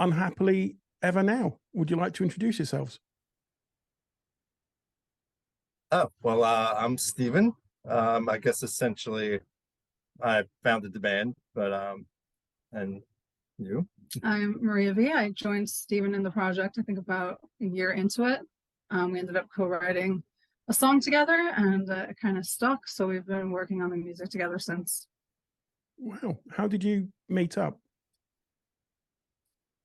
Unhappily Ever Now. Would you like to introduce yourselves? Oh, well, I'm Steven. I guess essentially I founded the band, but and you? I'm Maria V. I joined Steven in the project, I think about a year into it. We ended up co-writing a song together and it kind of stuck. So we've been working on the music together since. Wow. How did you meet up?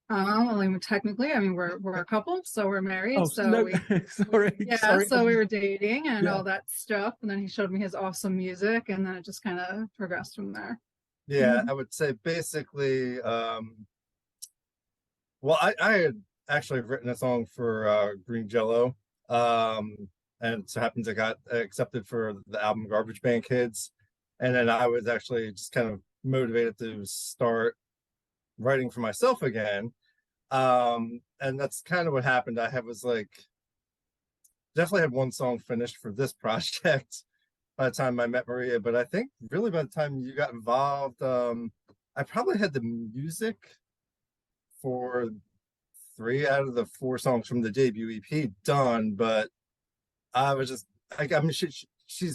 Well, I mean, technically, I mean, we're a couple, so we're married. Oh, so no, sorry. so we were dating and Yeah. all that stuff. And then he showed me his awesome music and then it just kind of progressed from there. Yeah, I would say basically, well, I had actually written a song for Green Jello. And it so happens I got accepted for the album Garbage Band Kids. And then I was actually just kind of motivated to start writing for myself again. And that's kind of what happened. Definitely had one song finished for this project by the time I met Maria, but I think really by the time you got involved, I probably had the music for 3 out of the 4 songs from the debut EP done, but I was just, I mean, she's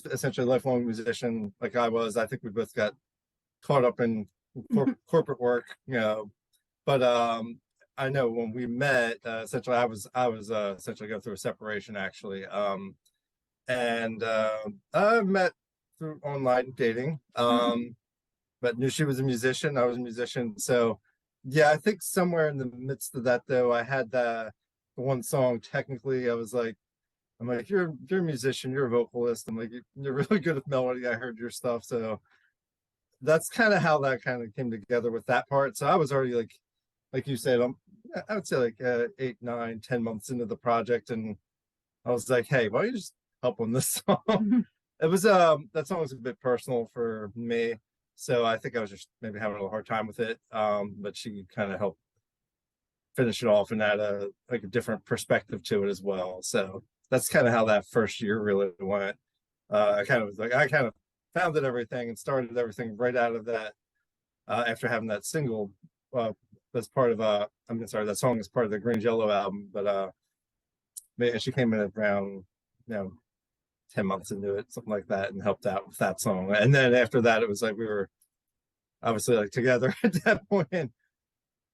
essentially a lifelong musician like I was. I think we both got caught up in corporate work, but I know when we met, essentially I was essentially going through a separation actually. And I met through online dating, but knew she was a musician. I was a musician. So yeah, I think somewhere in the midst of that though, I had the one song technically, I'm like, you're a musician, you're a vocalist. I'm like, you're really good with melody. I heard your stuff. So that's kind of how that kind of came together with that part. So I was already like you said, I would say like 8, 9, 10 months into the project. And I was like, hey, why don't you just help on this song? It was that song was a bit personal for me, so I think I was just maybe having a little hard time with it, but she kind of helped finish it off and add a different perspective to it as well. So that's kind of how that first year really went. I kind of founded everything and started everything right out of that, after having that single that's part of that song is part of the Green Jello album, but she came in around 10 months into it, something like that, and helped out with that song. And then after that, it was like we were obviously like together at that point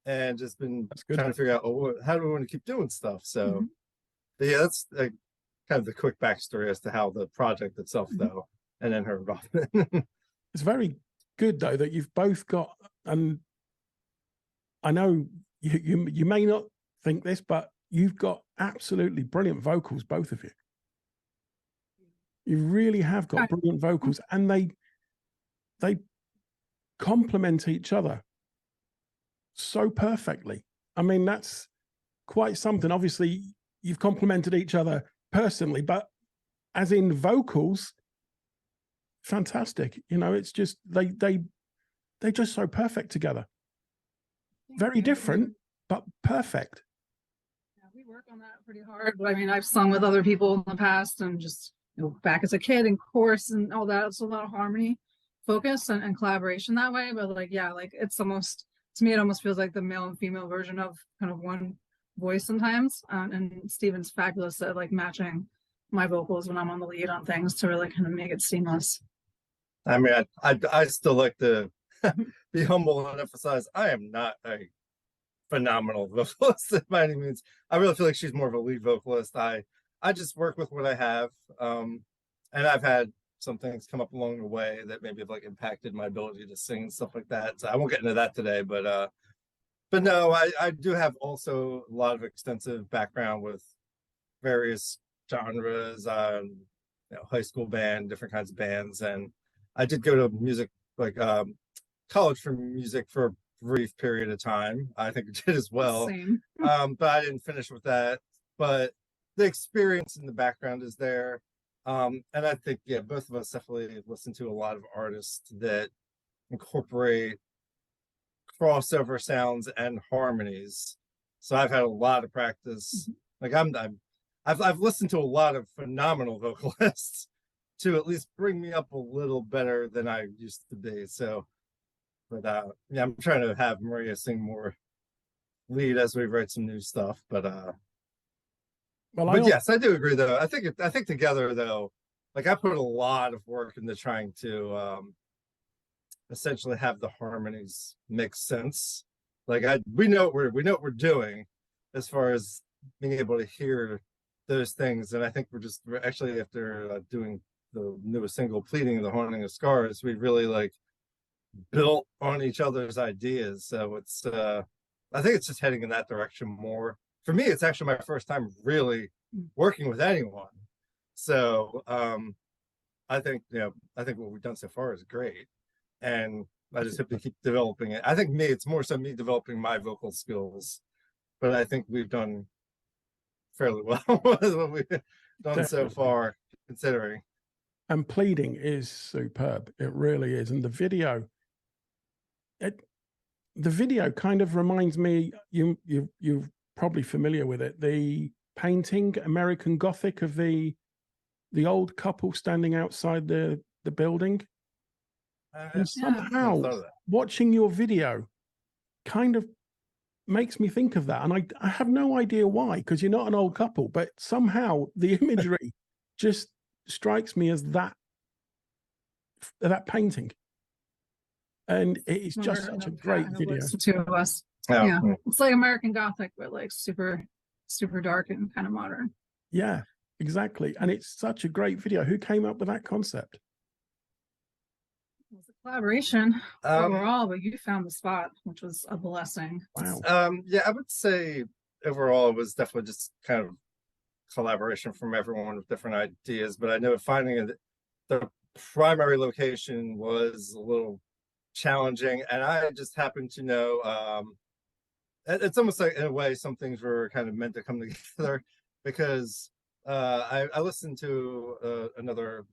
and just been trying to figure out, how do we want to keep doing stuff? So but yeah, that's like kind of the quick backstory as to how the project itself though, and then her involvement. It's very good though that you've both got, and I know you may not think this, but you've got absolutely brilliant vocals, both of you. You really have got brilliant vocals, and they complement each other so perfectly. I mean, that's quite something. Obviously, you've complemented each other personally, but as in vocals, fantastic. It's just they're just so perfect together. Very different, but perfect. Yeah, we work on that pretty hard. But I mean, I've sung with other people in the past and just back as a kid in chorus and all that. It's a lot of harmony focus and collaboration that way. But it's almost, to me, it almost feels like the male and female version of kind of one voice sometimes. And Steven's fabulous at matching my vocals when I'm on the lead on things to really kind of make it seamless. I mean, I still like to be humble and emphasize I am not a phenomenal vocalist by any means. I really feel like she's more of a lead vocalist. I just work with what I have, and I've had some things come up along the way that maybe have impacted my ability to sing and stuff like that. So I won't get into that today, but no, I do have also a lot of extensive background with various genres, high school band, different kinds of bands, and I did go to music college for music for a brief period of time. I think I did as well. Same. But I didn't finish with that. But the experience in the background is there. And I think, yeah, both of us definitely listen to a lot of artists that incorporate crossover sounds and harmonies. So I've had a lot of practice. I've listened to a lot of phenomenal vocalists to at least bring me up a little better than I used to be. So, but yeah, I'm trying to have Maria sing more lead as we write some new stuff. But Well, yes, I do agree though. I think together though, like I put a lot of work into trying to essentially have the harmonies make sense. Like we know what we're doing as far as being able to hear those things. And I think we're actually after doing the newest single, Pleading, the Haunting of Scars, we really like built on each other's ideas. So it's I think it's just heading in that direction more. For me, it's actually my first time really working with anyone. So I think what we've done so far is great. And I just hope to keep developing it. I think it's more so me developing my vocal skills, but I think we've done fairly well with what we've done so far, considering. And Pleading is superb. It really is. And the video kind of reminds me, you're probably familiar with it, the painting American Gothic of the old couple standing outside the building. And somehow watching your video kind of makes me think of that. And I have no idea why, because you're not an old couple, but somehow the imagery just strikes me as that painting. And it is just such a great video. The two of us. Yeah. It's like American Gothic, but like super, super dark and kind of modern. Yeah, exactly. And it's such a great video. Who came up with that concept? It was a collaboration overall, but you found the spot, which was a blessing. Wow. Yeah, I would say overall it was definitely just kind of collaboration from everyone with different ideas. But I know finding the primary location was a little challenging, and I just happened to know it's almost like in a way some things were kind of meant to come together, because I listened to another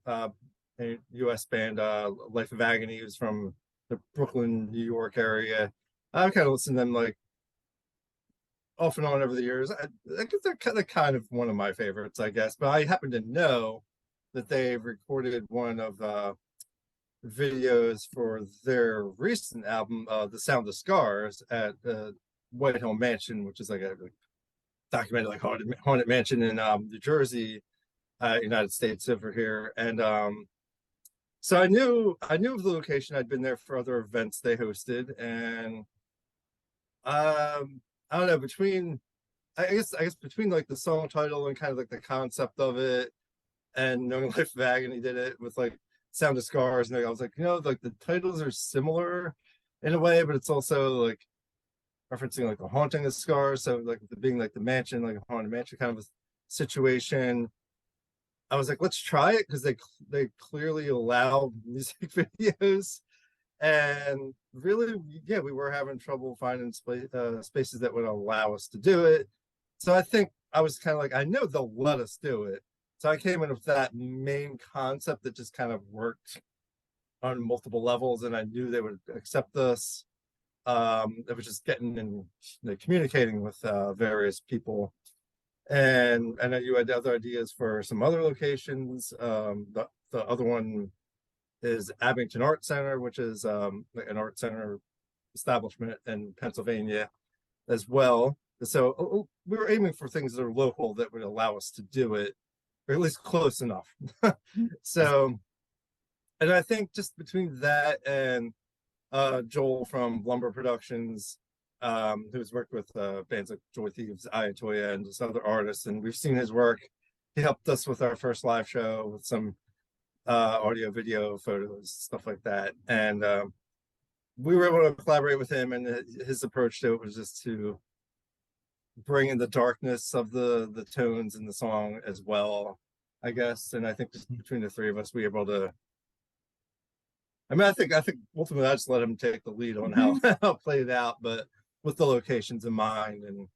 US band, Life of Agony, who's from the Brooklyn, New York area. I've kind of listened to them like off and on over the years. I guess they're kind of one of my favorites, I guess. But I happen to know that they recorded one of videos for their recent album, The Sound of Scars, at White Hill Mansion, which is like a documented like haunted mansion in New Jersey, United States over here. And so I knew of the location. I'd been there for other events they hosted, and I don't know, between I guess between like the song title and kind of like the concept of it, and knowing Life of Agony did it with like Sound of Scars, and I was like, like the titles are similar in a way, but it's also like referencing like the haunting of scars. So like being like the mansion, like a haunted mansion kind of a situation. I was like, let's try it, because they clearly allow music videos, and really, yeah, we were having trouble finding spaces that would allow us to do it. So I think I was kind of like, I know they'll let us do it. So I came in with that main concept that just kind of worked on multiple levels, and I knew they would accept us. It was just getting and communicating with various people. And I know you had other ideas for some other locations. The other one is Abington Art Center, which is an art center establishment in Pennsylvania as well. So we were aiming for things that are local that would allow us to do it, or at least close enough. So, and I think just between that and Joel from Lumber Productions, who's worked with bands like Joy Thieves, Ayatoya, and just other artists, and we've seen his work. He helped us with our first live show with some audio, video, photos, stuff like that. And we were able to collaborate with him, and his approach to it was just to bring in the darkness of the tones in the song as well, I guess. And I think just between the three of us, we were able to. I mean, I think ultimately I just let him take the lead on how it played out, but with the locations in mind, and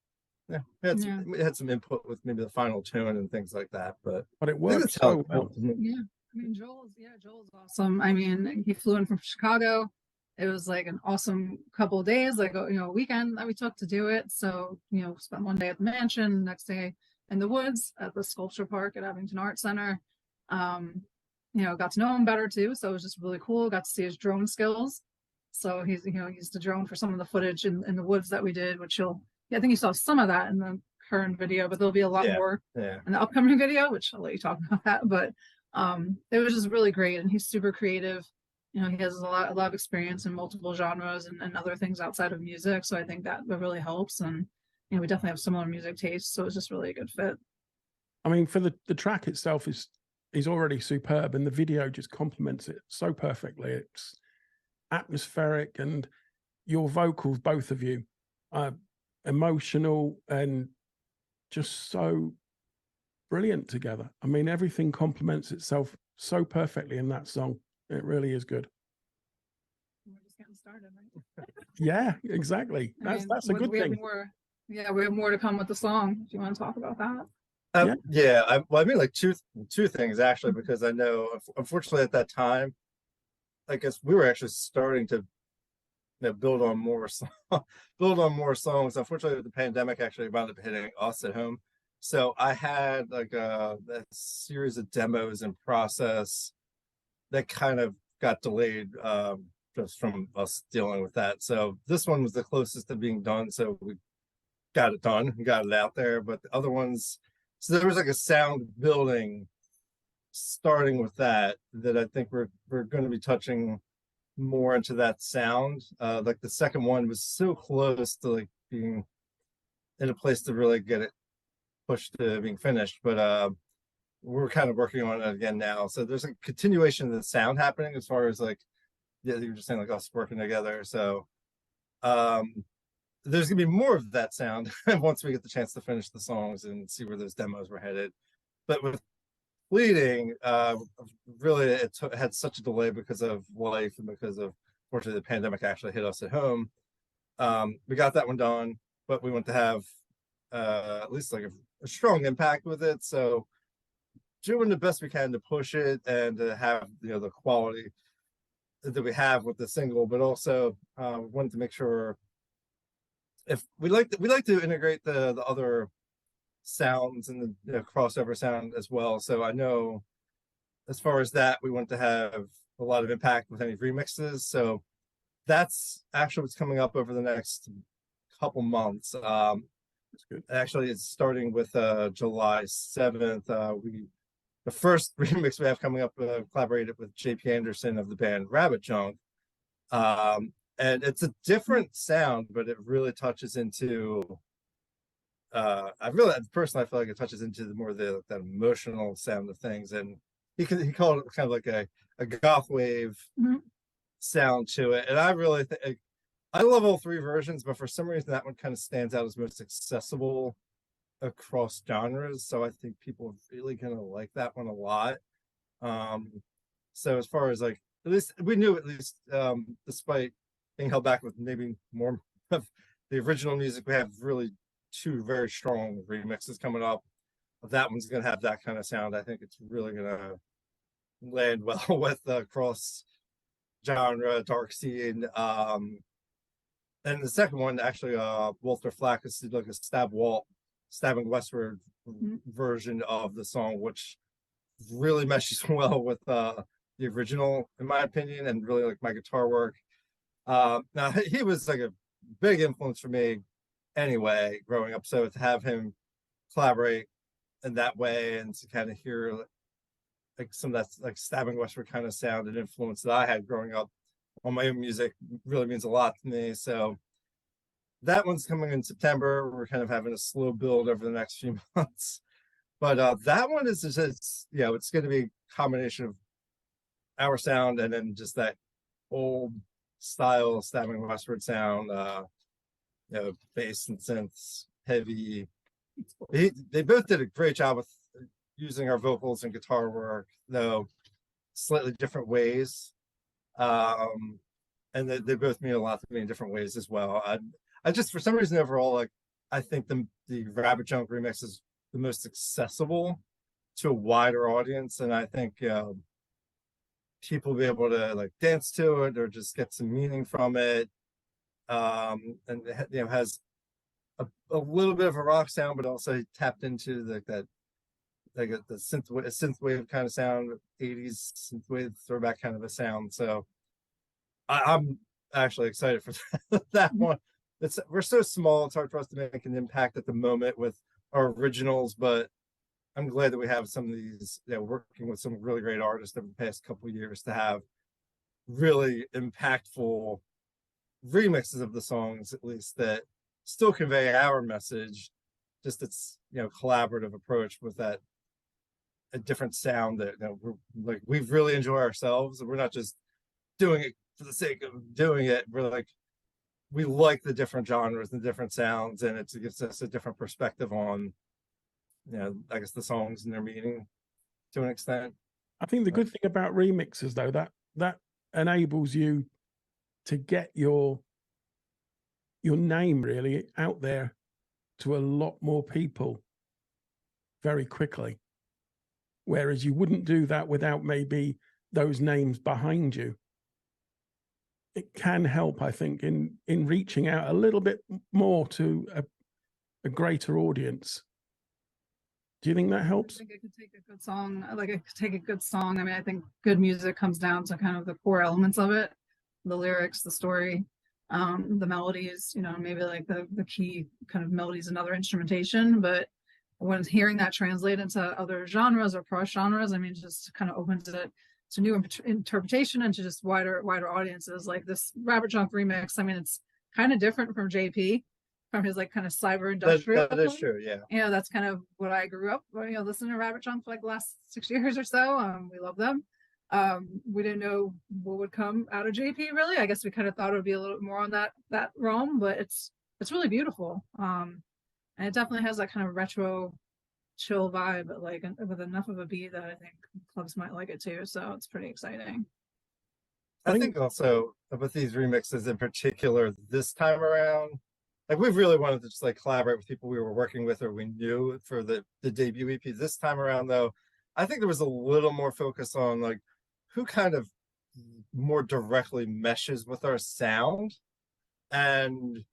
we had some input with maybe the final tune and things like that. But it worked so well. Yeah, I mean, Joel's awesome. I mean, he flew in from Chicago. It was like an awesome couple of days, like a weekend that we took to do it. So spent one day at the mansion, next day in the woods at the sculpture park at Abington Art Center. Got to know him better too, so it was just really cool. Got to see his drone skills. So he's used the drone for some of the footage in the woods that we did, which you'll Yeah, I think you saw some of that in the current video, but there'll be a lot Yeah. more Yeah. in the upcoming video, which I'll let you talk about that. But it was just really great, and he's super creative. You know, he has a lot of experience in multiple genres and other things outside of music. So I think that really helps. And you know, we definitely have similar music tastes, so it's just really a good fit. I mean, for the track itself is already superb, and the video just complements it so perfectly. It's atmospheric, and your vocals, both of you, are emotional and just so brilliant together. I mean, everything complements itself so perfectly in that song. It really is good. We're just getting started, right? Yeah, exactly. That's a good thing. We have more to come with the song. Do you want to talk about that? Yeah. Well, I mean, like two things actually, because I know, unfortunately, at that time, I guess we were actually starting to build on more songs. Unfortunately, the pandemic actually wound up hitting us at home, so I had like a series of demos in process that kind of got delayed just from us dealing with that. So this one was the closest to being done, so we got it done and got it out there. But the other ones, so there was like a sound building starting with that I think we're going to be touching more into that sound. Like the second one was so close to like being in a place to really get it pushed to being finished, but we're kind of working on it again now. So there's a continuation of the sound happening as far as like, yeah, you were just saying like us working together. So there's gonna be more of that sound once we get the chance to finish the songs and see where those demos were headed. But with Pleading, really it had such a delay because of life and because of, fortunately, the pandemic actually hit us at home. We got that one done, but we want to have at least like a strong impact with it. So doing the best we can to push it and to have, you know, the quality that we have with the single, but also wanted to make sure if we like to integrate the other sounds and the crossover sound as well. So I know as far as that, we want to have a lot of impact with any remixes. So that's actually what's coming up over the next couple months. That's good. Actually, it's starting with July 7th. The first remix we have coming up collaborated with JP Anderson of the band Rabbit Junk. And it's a different sound, but it really touches into I feel like it touches into more that emotional sound of things, and he called it kind of like a goth wave sound to it. And I really think I love all three versions, but for some reason that one kind of stands out as most accessible across genres. So I think people are really gonna like that one a lot. So as far as like, at least we knew, at least despite being held back with maybe more of the original music, we have really two very strong remixes coming up. That one's gonna have that kind of sound. I think it's really gonna land well with cross genre, dark scene. And the second one, actually, Walter Flack did like a stabbing westward version of the song, which really meshes well with the original, in my opinion, and really like my guitar work. Now he was like a big influence for me anyway growing up, so to have him collaborate in that way and to kind of hear like some of that like stabbing westward kind of sound and influence that I had growing up on my own music really means a lot to me. So that one's coming in September. We're kind of having a slow build over the next few months, but that one is just, you know, it's going to be a combination of our sound and then just that old style stabbing westward sound, you know, bass and synths, heavy. They both did a great job with using our vocals and guitar work, though slightly different ways. And they both mean a lot to me in different ways as well. I just, for some reason, overall, like, I think the Rabbit Junk remix is the most accessible to a wider audience, and I think people will be able to like dance to it or just get some meaning from it. And you know, has a little bit of a rock sound, but also tapped into the synth wave kind of sound, 80s synth wave throwback kind of a sound. So I'm actually excited for that one. we're so small, it's hard for us to make an impact at the moment with our originals, but I'm glad that we have some of these, working with some really great artists over the past couple of years to have really impactful remixes of the songs, at least, that still convey our message. Just it's collaborative approach with that a different sound that we really enjoy ourselves, and we're not just doing it for the sake of doing it. We're like, we like the different genres and different sounds, and it gives us a different perspective on I guess the songs and their meaning to an extent. I think the good thing about remixes, though, that enables you to get your name really out there to a lot more people very quickly, whereas you wouldn't do that without maybe those names behind you. It can help, I think, in reaching out a little bit more to a greater audience. Do you think that helps? I think it could take a good song. Like, it could take a good song. I mean, I think good music comes down to kind of the core elements of it: the lyrics, the story, the melodies. Maybe like the key kind of melodies and other instrumentation. But when hearing that translate into other genres or cross genres, I mean, just kind of opens it to new interpretation and to just wider audiences. Like this Rabbit Junk remix, I mean, it's kind of different from JP, from his like kind of cyber industrial. That is true, yeah. That's kind of what I grew up listening to Rabbit Junk for like the last 6 years or so. We love them. We didn't know what would come out of JP, really. I guess we kind of thought it would be a little bit more on that realm, but it's really beautiful. And it definitely has that kind of retro chill vibe, but like with enough of a beat that I think clubs might like it too. So it's pretty exciting. I think also with these remixes in particular this time around, like we've really wanted to just like collaborate with people we were working with or we knew for the debut EP. This time around, though, I think there was a little more focus on like who kind of more directly meshes with our sound, and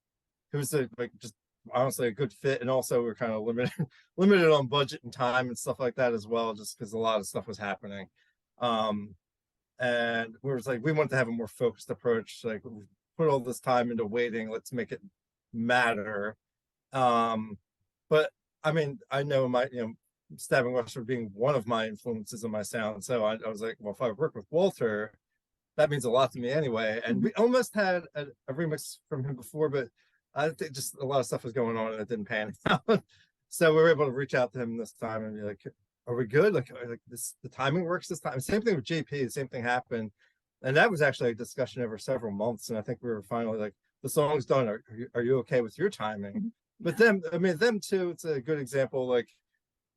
who's like just honestly a good fit. And also we're kind of limited on budget and time and stuff like that as well, just because a lot of stuff was happening. And we was like, we want to have a more focused approach, like put all this time into waiting, let's make it matter. But I mean, I know my Stabbing Westward being one of my influences in my sound, so I was like, well, if I work with Walter, that means a lot to me anyway. And we almost had a remix from him before, but I think just a lot of stuff was going on and it didn't pan out. So we were able to reach out to him this time and be like, are we good? Like this, the timing works this time. Same thing with JP, the same thing happened. And that was actually a discussion over several months. And I think we were finally like, the song's done. Are you okay with your timing? But them too, it's a good example. Like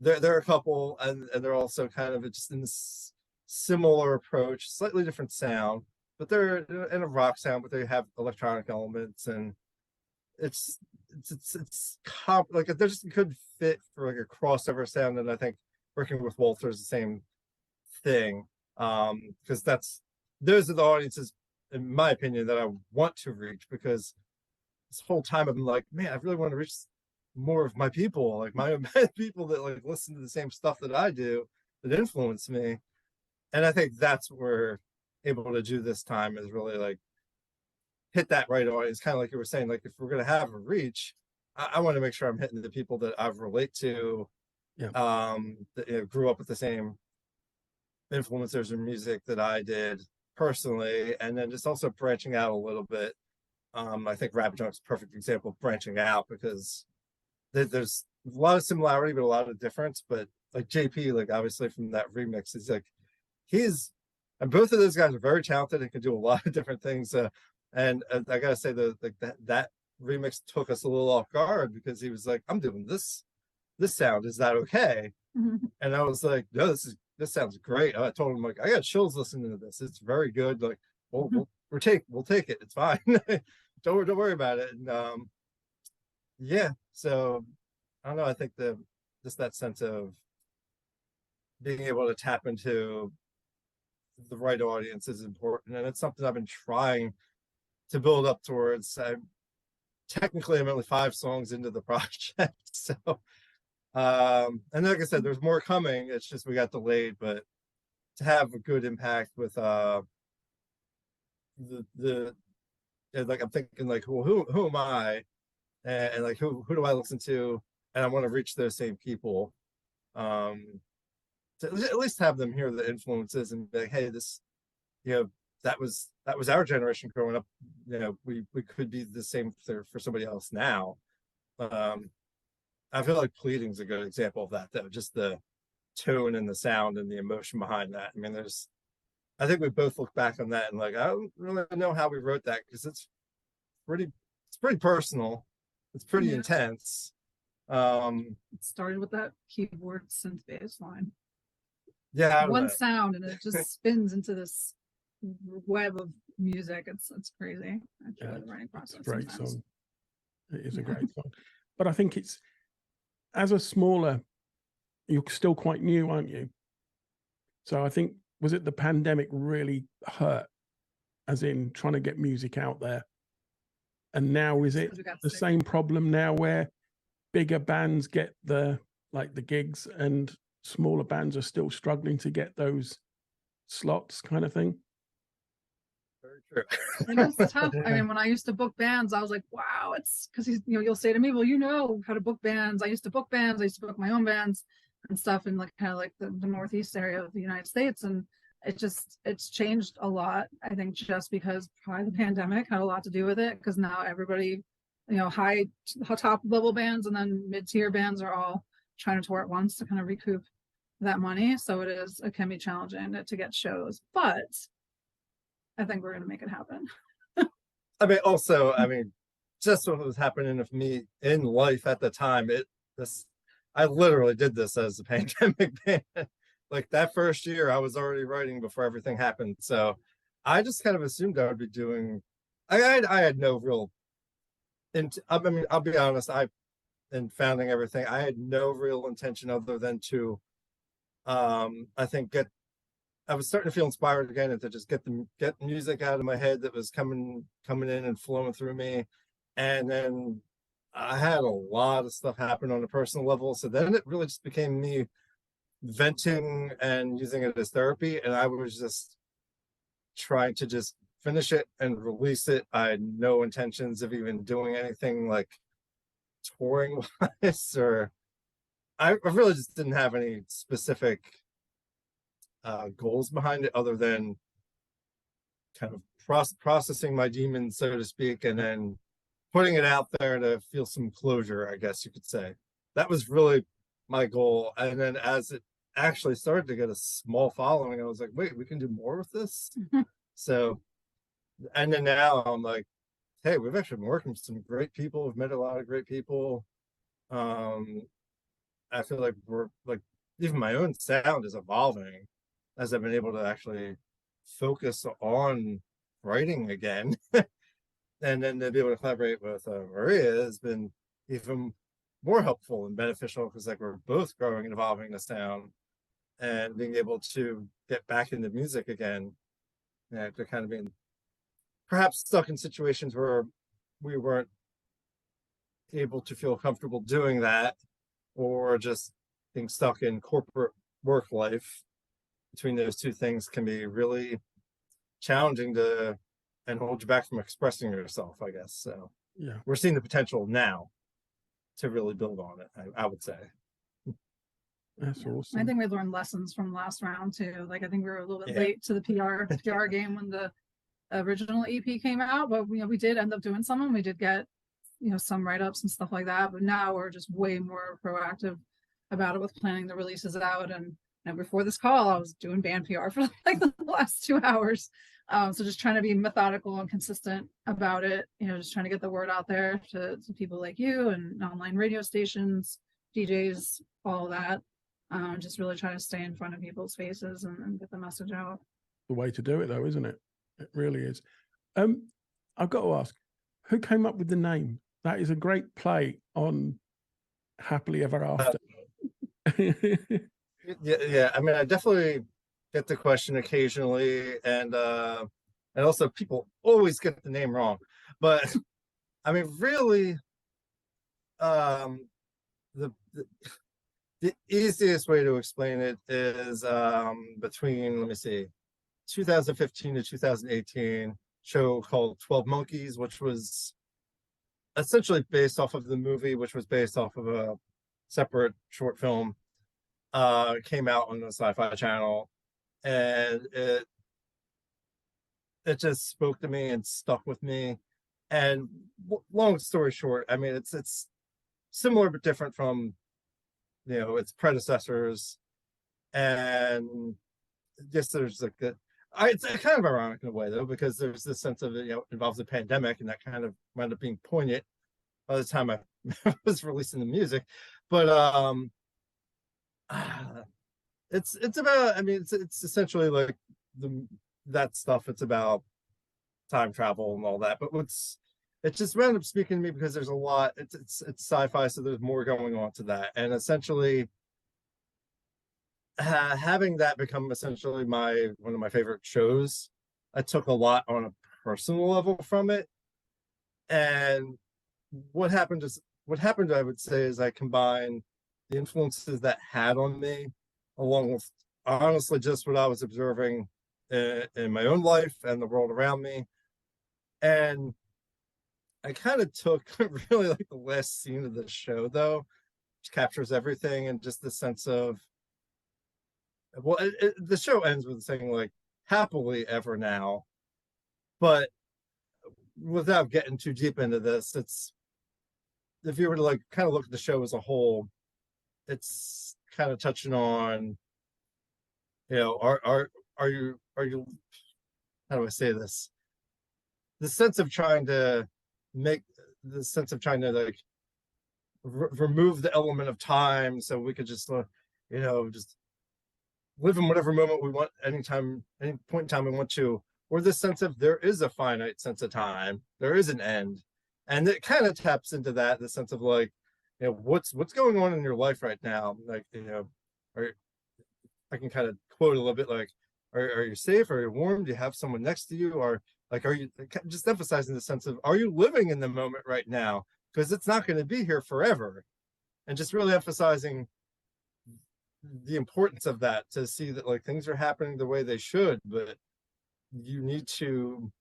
they're a couple, and they're also kind of just in this similar approach, slightly different sound, but they're in a rock sound, but they have electronic elements, and it's like they're just a good fit for like a crossover sound. And I think working with Walter is the same thing, because those are the audiences, in my opinion, that I want to reach, because this whole time I've been like, man, I really want to reach more of my people, like my people that like listen to the same stuff that I do, that influence me. And I think that's what we're able to do this time, is really like hit that right audience. Kind of like you were saying, like if we're going to have a reach, I want to make sure I'm hitting the people that I relate to, that grew up with the same influencers in music that I did personally, and then just also branching out a little bit. I think Rabbit Junk's a perfect example of branching out, because there's a lot of similarity but a lot of difference. But like JP, like obviously from that remix, is like and both of those guys are very talented and can do a lot of different things. And I gotta say that remix took us a little off guard, because he was like, I'm doing this sound, is that okay? And I was like, no, this sounds great. I told him, like, I got chills listening to this. It's very good. Like, we'll take it. It's fine. don't worry about it. And yeah, so I don't know. I think just that sense of being able to tap into the right audience is important, and it's something I've been trying to build up towards. Technically, I'm only 5 songs into the project, so and like I said, there's more coming. It's just we got delayed, but to have a good impact with the and like I'm thinking like, well, who am I, and like who do I listen to, and I want to reach those same people, to at least have them hear the influences and be like, hey, this, you know, that was our generation growing up. You know, we could be the same for somebody else now. I feel like Pleading's a good example of that, though. Just the tone and the sound and the emotion behind that. I mean, I think we both look back on that and like, I don't really know how we wrote that because it's pretty personal. It's pretty intense. It started with that keyboard synth bass line. Yeah, One sound and it just spins into this web of music. It's crazy. Actually, the writing process. It's a great sometimes. song. It is a great song. But I think it's, as a smaller, you're still quite new, aren't you? So I think, was it the pandemic really hurt, as in trying to get music out there? And now is it the same problem now where bigger bands get the gigs and smaller bands are still struggling to get those slots kind of thing? very true. I know it's tough. I mean, when I used to book bands, I was like, wow, it's because you'll say to me, well, you know how to book bands. I used to book bands. I used to book my own bands and stuff in like kind of like the Northeast area of the United States. And it's changed a lot. I think just because probably the pandemic had a lot to do with it, because now everybody, high top level bands and then mid-tier bands are all trying to tour at once to kind of recoup that money. So it can be challenging to get shows, but I think we're going to make it happen. I mean, just what was happening with me in life at the time, I literally did this as a pandemic band. Like that first year I was already writing before everything happened. So I just kind of assumed I would be doing, I had no real, I mean, I'll be honest, in founding everything, I had no real intention other than to, I think I was starting to feel inspired again and to just get music out of my head that was coming in and flowing through me. And then I had a lot of stuff happen on a personal level. So then it really just became me venting and using it as therapy. And I was just trying to just finish it and release it. I had no intentions of even doing anything like touring wise, or I really just didn't have any specific goals behind it other than kind of processing my demons, so to speak, and then putting it out there to feel some closure, I guess you could say. That was really my goal. And then as it actually started to get a small following, I was like, wait, we can do more with this. So, and then now I'm like, hey, we've actually been working with some great people. We've met a lot of great people. I feel like we're like, even my own sound is evolving as I've been able to actually focus on writing again. And then to be able to collaborate with Maria has been even more helpful and beneficial, because like we're both growing and evolving this town and being able to get back into music again. After kind of being perhaps stuck in situations where we weren't able to feel comfortable doing that, or just being stuck in corporate work life. Between those two things can be really challenging to and hold you back from expressing yourself, I guess. So yeah, we're seeing the potential now to really build on it, I would say. That's awesome. I think we learned lessons from last round too. Like I think we were a little bit late to the PR game when the original EP came out, but we did end up doing some, and we did get some write-ups and stuff like that. But now we're just way more proactive about it with planning the releases out. And before this call, I was doing band PR for like the last 2 hours. So just trying to be methodical and consistent about it, just trying to get the word out there to people like you and online radio stations, DJs, all of that. Just really trying to stay in front of people's faces and get the message out. The way to do it, though, isn't it? It really is. I've got to ask, who came up with the name? That is a great play on Happily Ever After. Yeah. I mean, I definitely get the question occasionally, and also people always get the name wrong. But I mean, really, the easiest way to explain it is between, let me see, 2015 to 2018, show called 12 Monkeys, which was essentially based off of the movie, which was based off of a separate short film. Came out on the Sci-Fi Channel, and it just spoke to me and stuck with me. And long story short, I mean, it's similar but different from, you know, its predecessors. And yes, there's like it's kind of ironic in a way though, because there's this sense of, you know, it involves a pandemic, and that kind of wound up being poignant by the time I was releasing the music. But it's about, I mean, it's essentially like that stuff. It's about time travel and all that, but it just wound up speaking to me because there's a lot. It's sci-fi, so there's more going on to that, and essentially having that become essentially one of my favorite shows. I took a lot on a personal level from it, and what happened, I would say, is I combined the influences that had on me, along with honestly just what I was observing in my own life and the world around me. And I kind of took really like the last scene of the show, though, which captures everything, and just the sense of, well, the show ends with saying like "happily ever now," but without getting too deep into this, it's, if you were to like kind of look at the show as a whole, it's kind of touching on, you know, are you how do I say this? The sense of trying to like remove the element of time, so we could just you know, just live in whatever moment we want, anytime, any point in time we want to, or this sense of there is a finite sense of time, there is an end. And it kind of taps into that, the sense of like, you know, what's going on in your life right now, like, you know, or I can kind of quote a little bit like, are you safe, are you warm, do you have someone next to you, or like, are you, just emphasizing the sense of, are you living in the moment right now, because it's not going to be here forever. And just really emphasizing the importance of that, to see that like things are happening the way they should, but you need to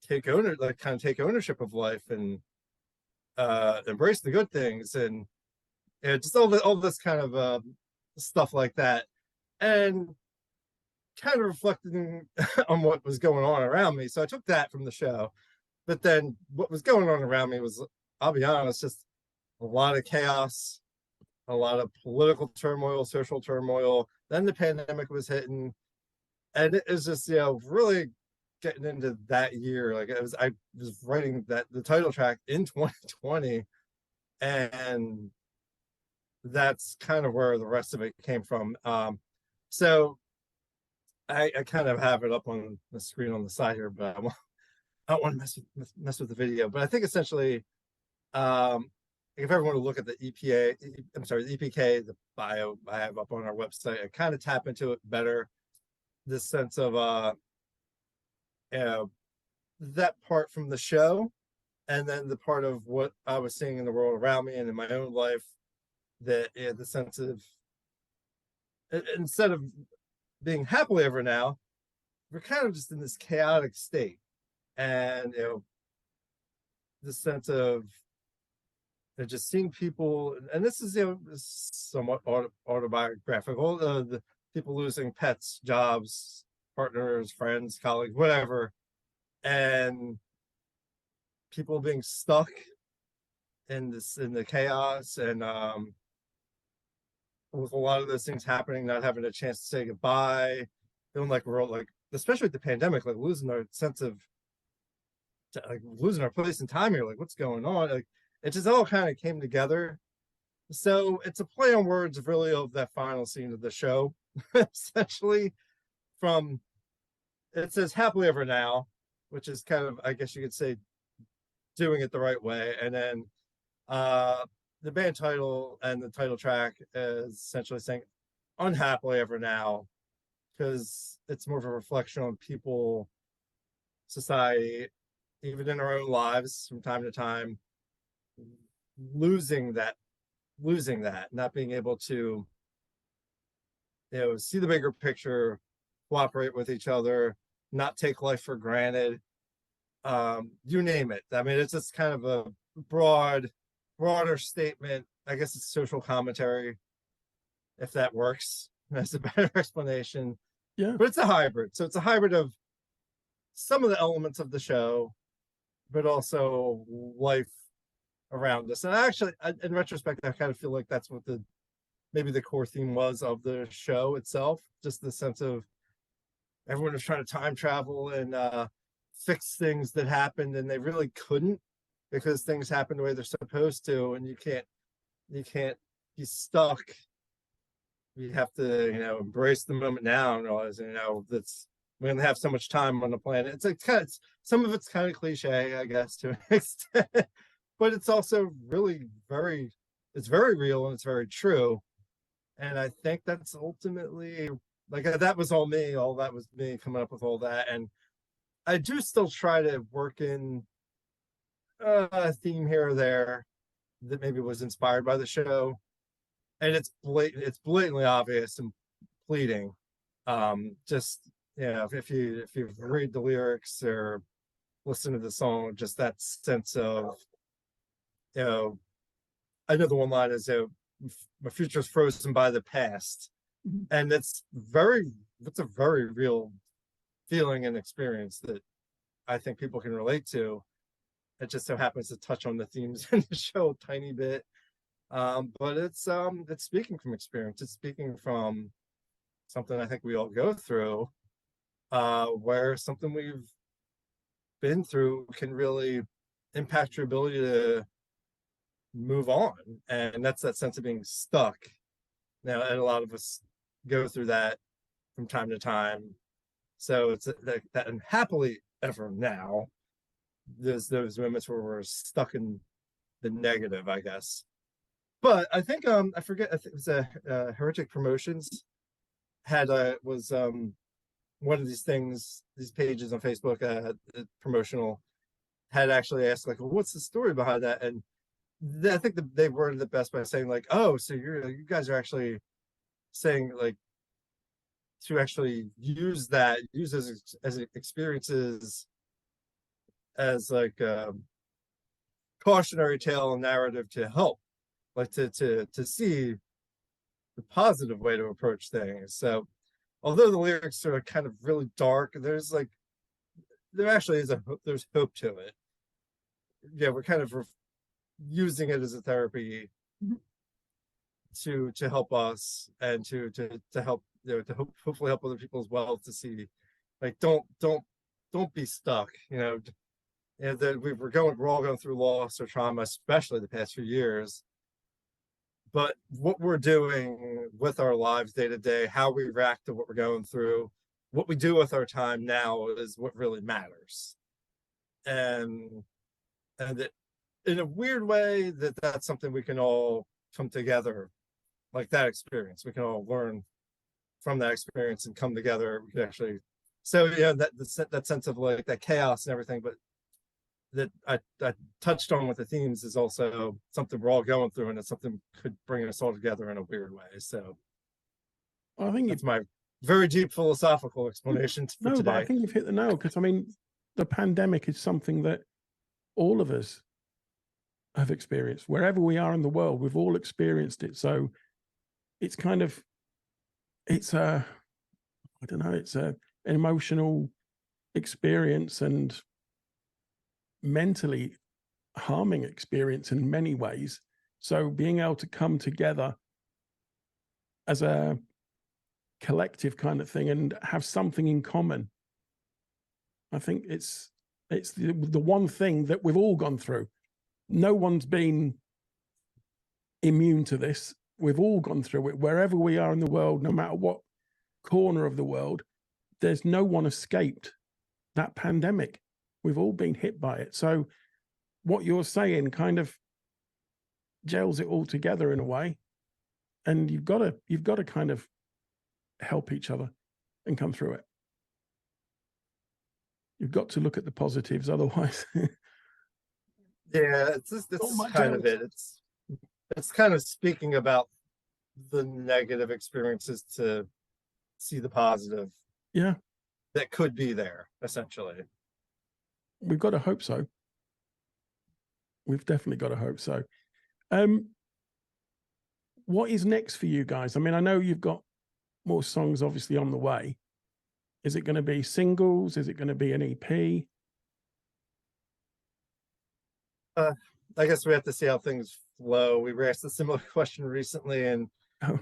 take ownership of life, and embrace the good things, and just all this kind of stuff like that, and kind of reflecting on what was going on around me. So I took that from the show, but then what was going on around me was, I'll be honest, just a lot of chaos, a lot of political turmoil, social turmoil. Then the pandemic was hitting, and it was just, you know, really getting into that year. Like I was writing the title track in 2020, and that's kind of where the rest of it came from. So I kind of have it up on the screen on the side here, but I don't want to mess with the video. But I think essentially, if everyone would look at the the EPK, the bio I have up on our website, I kind of tap into it better. This sense of you know, that part from the show, and then the part of what I was seeing in the world around me and in my own life, that the sense of, instead of being happily ever now, we're kind of just in this chaotic state. And, you know, the sense of just seeing people, and this is, you know, somewhat autobiographical, the people losing pets, jobs, partners, friends, colleagues, whatever, and people being stuck in the chaos, and with a lot of those things happening, not having a chance to say goodbye, feeling like we're all like, especially with the pandemic, like losing our sense of, like losing our place in time here, like what's going on, like it just all kind of came together. So it's a play on words, really, of that final scene of the show. Essentially, from, it says happily ever now, which is kind of, I guess you could say, doing it the right way. And then the band title and the title track is essentially saying unhappily ever now, because it's more of a reflection on people, society, even in our own lives from time to time, losing that, not being able to, you know, see the bigger picture, cooperate with each other, not take life for granted. You name it. I mean, it's just kind of a broader statement. I guess it's social commentary, if that works. That's a better explanation. Yeah. But it's a hybrid. So it's a hybrid of some of the elements of the show, but also life around us. And actually, in retrospect, I kind of feel like that's what maybe the core theme was of the show itself. Just the sense of everyone was trying to time travel and fix things that happened, and they really couldn't, because things happen the way they're supposed to, and you can't be stuck. You have to, embrace the moment now and realize, that's we're gonna have so much time on the planet. It's like some of it's kind of cliche, I guess, to an extent, but it's also really it's very real and it's very true. And I think that's ultimately, like, that was all me. All that was me coming up with all that. And I do still try to work in a theme here or there that maybe was inspired by the show. And it's blatantly obvious and Pleading. Just, if you read the lyrics or listen to the song, just that sense of, I know the one line is, my future is frozen by the past. And that's a very real feeling and experience that I think people can relate to. It just so happens to touch on the themes in the show a tiny bit. But it's speaking from experience. It's speaking from something I think we all go through, where something we've been through can really impact your ability to move on. And that's that sense of being stuck. Now, and a lot of us go through that from time to time. So it's that unhappily ever now, there's those moments where we're stuck in the negative, I guess. But I think I forget, I think it was Heretic Promotions was one of these things, these pages on Facebook, promotional, had actually asked, like, well, what's the story behind that? And I think they worded it best by saying, like, oh, so you guys are actually saying, like, to actually use as experiences as like a cautionary tale and narrative to help, like to see the positive way to approach things. So although the lyrics are kind of really dark, there actually is there's hope to it. Yeah, we're kind of using it as a therapy to help us and to help, to hopefully help other people as well, to see, like, don't be stuck. That we're all going through loss or trauma, especially the past few years. But what we're doing with our lives day to day, how we react to what we're going through, what we do with our time now is what really matters. And that, in a weird way, that's something we can all come together, like that experience. We can all learn from that experience and come together. We can actually, so that sense of, like, that chaos and everything, but that I touched on with the themes is also something we're all going through, and it's something could bring us all together in a weird way. So I think it's my very deep philosophical explanation for today. But I think you've hit the nail, because I mean, the pandemic is something that all of us have experienced. Wherever we are in the world, we've all experienced it. So it's kind of, it's an emotional experience and mentally harming experience in many ways. So being able to come together as a collective kind of thing and have something in common, I think it's the one thing that we've all gone through. No one's been immune to this. We've all gone through it. Wherever we are in the world, no matter what corner of the world, there's no one escaped that pandemic. We've all been hit by it. So what you're saying kind of gels it all together in a way. And you've got to kind of help each other and come through it. You've got to look at the positives, otherwise. Yeah, it's kind of it. It's kind of speaking about the negative experiences to see the positive. Yeah. that could be there, essentially. We've got to hope so. We've definitely got to hope so. What is next for you guys? I mean, I know you've got more songs obviously on the way. Is it going to be singles? Is it going to be an EP? I guess we have to see how things flow. We were asked a similar question recently, and Oh.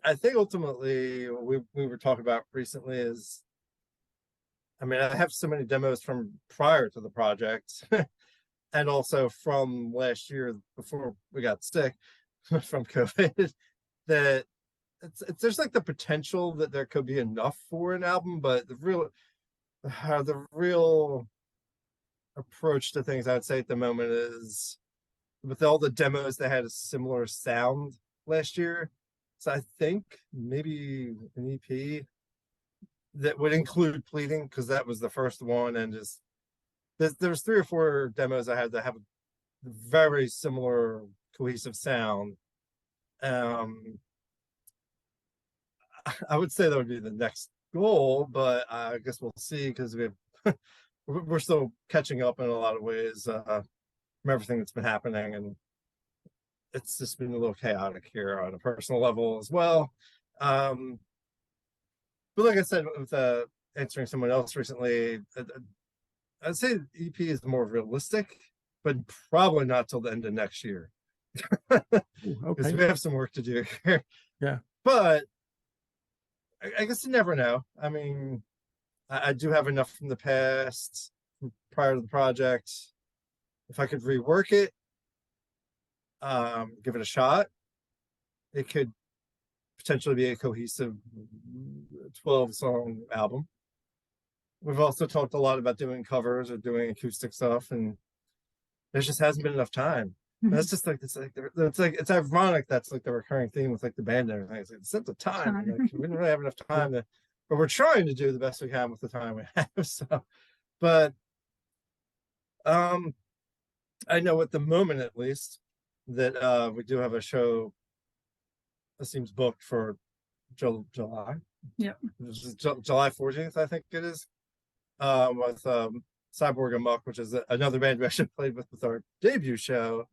I think ultimately we were talking about recently is, I mean, I have so many demos from prior to the project and also from last year before we got sick from COVID that there's like the potential that there could be enough for an album, but the real approach to things I'd say at the moment is with all the demos that had a similar sound last year. So I think maybe an EP that would include Pleading, because that was the first one, and just there's 3 or 4 demos I had that have a very similar cohesive sound. I would say that would be the next goal, but I guess we'll see, because we're still catching up in a lot of ways from everything that's been happening, and it's just been a little chaotic here on a personal level as well. But like I said, with answering someone else recently, I'd say EP is more realistic, but probably not till the end of next year. Because we have some work to do here. Yeah. But I guess you never know. I mean, I do have enough from the past, from prior to the project. If I could rework it, give it a shot, it could potentially be a cohesive 12-song album. We've also talked a lot about doing covers or doing acoustic stuff, and there just hasn't been enough time. That's just like it's ironic that's like the recurring theme with like the band and everything. It's like it's the time. Like, we didn't really have enough time to, but we're trying to do the best we can with the time we have. So, but I know at the moment at least that we do have a show that seems booked for July. Yep. July 14th, I think it is. With Cyborg and Muck, which is another band we actually played with our debut show.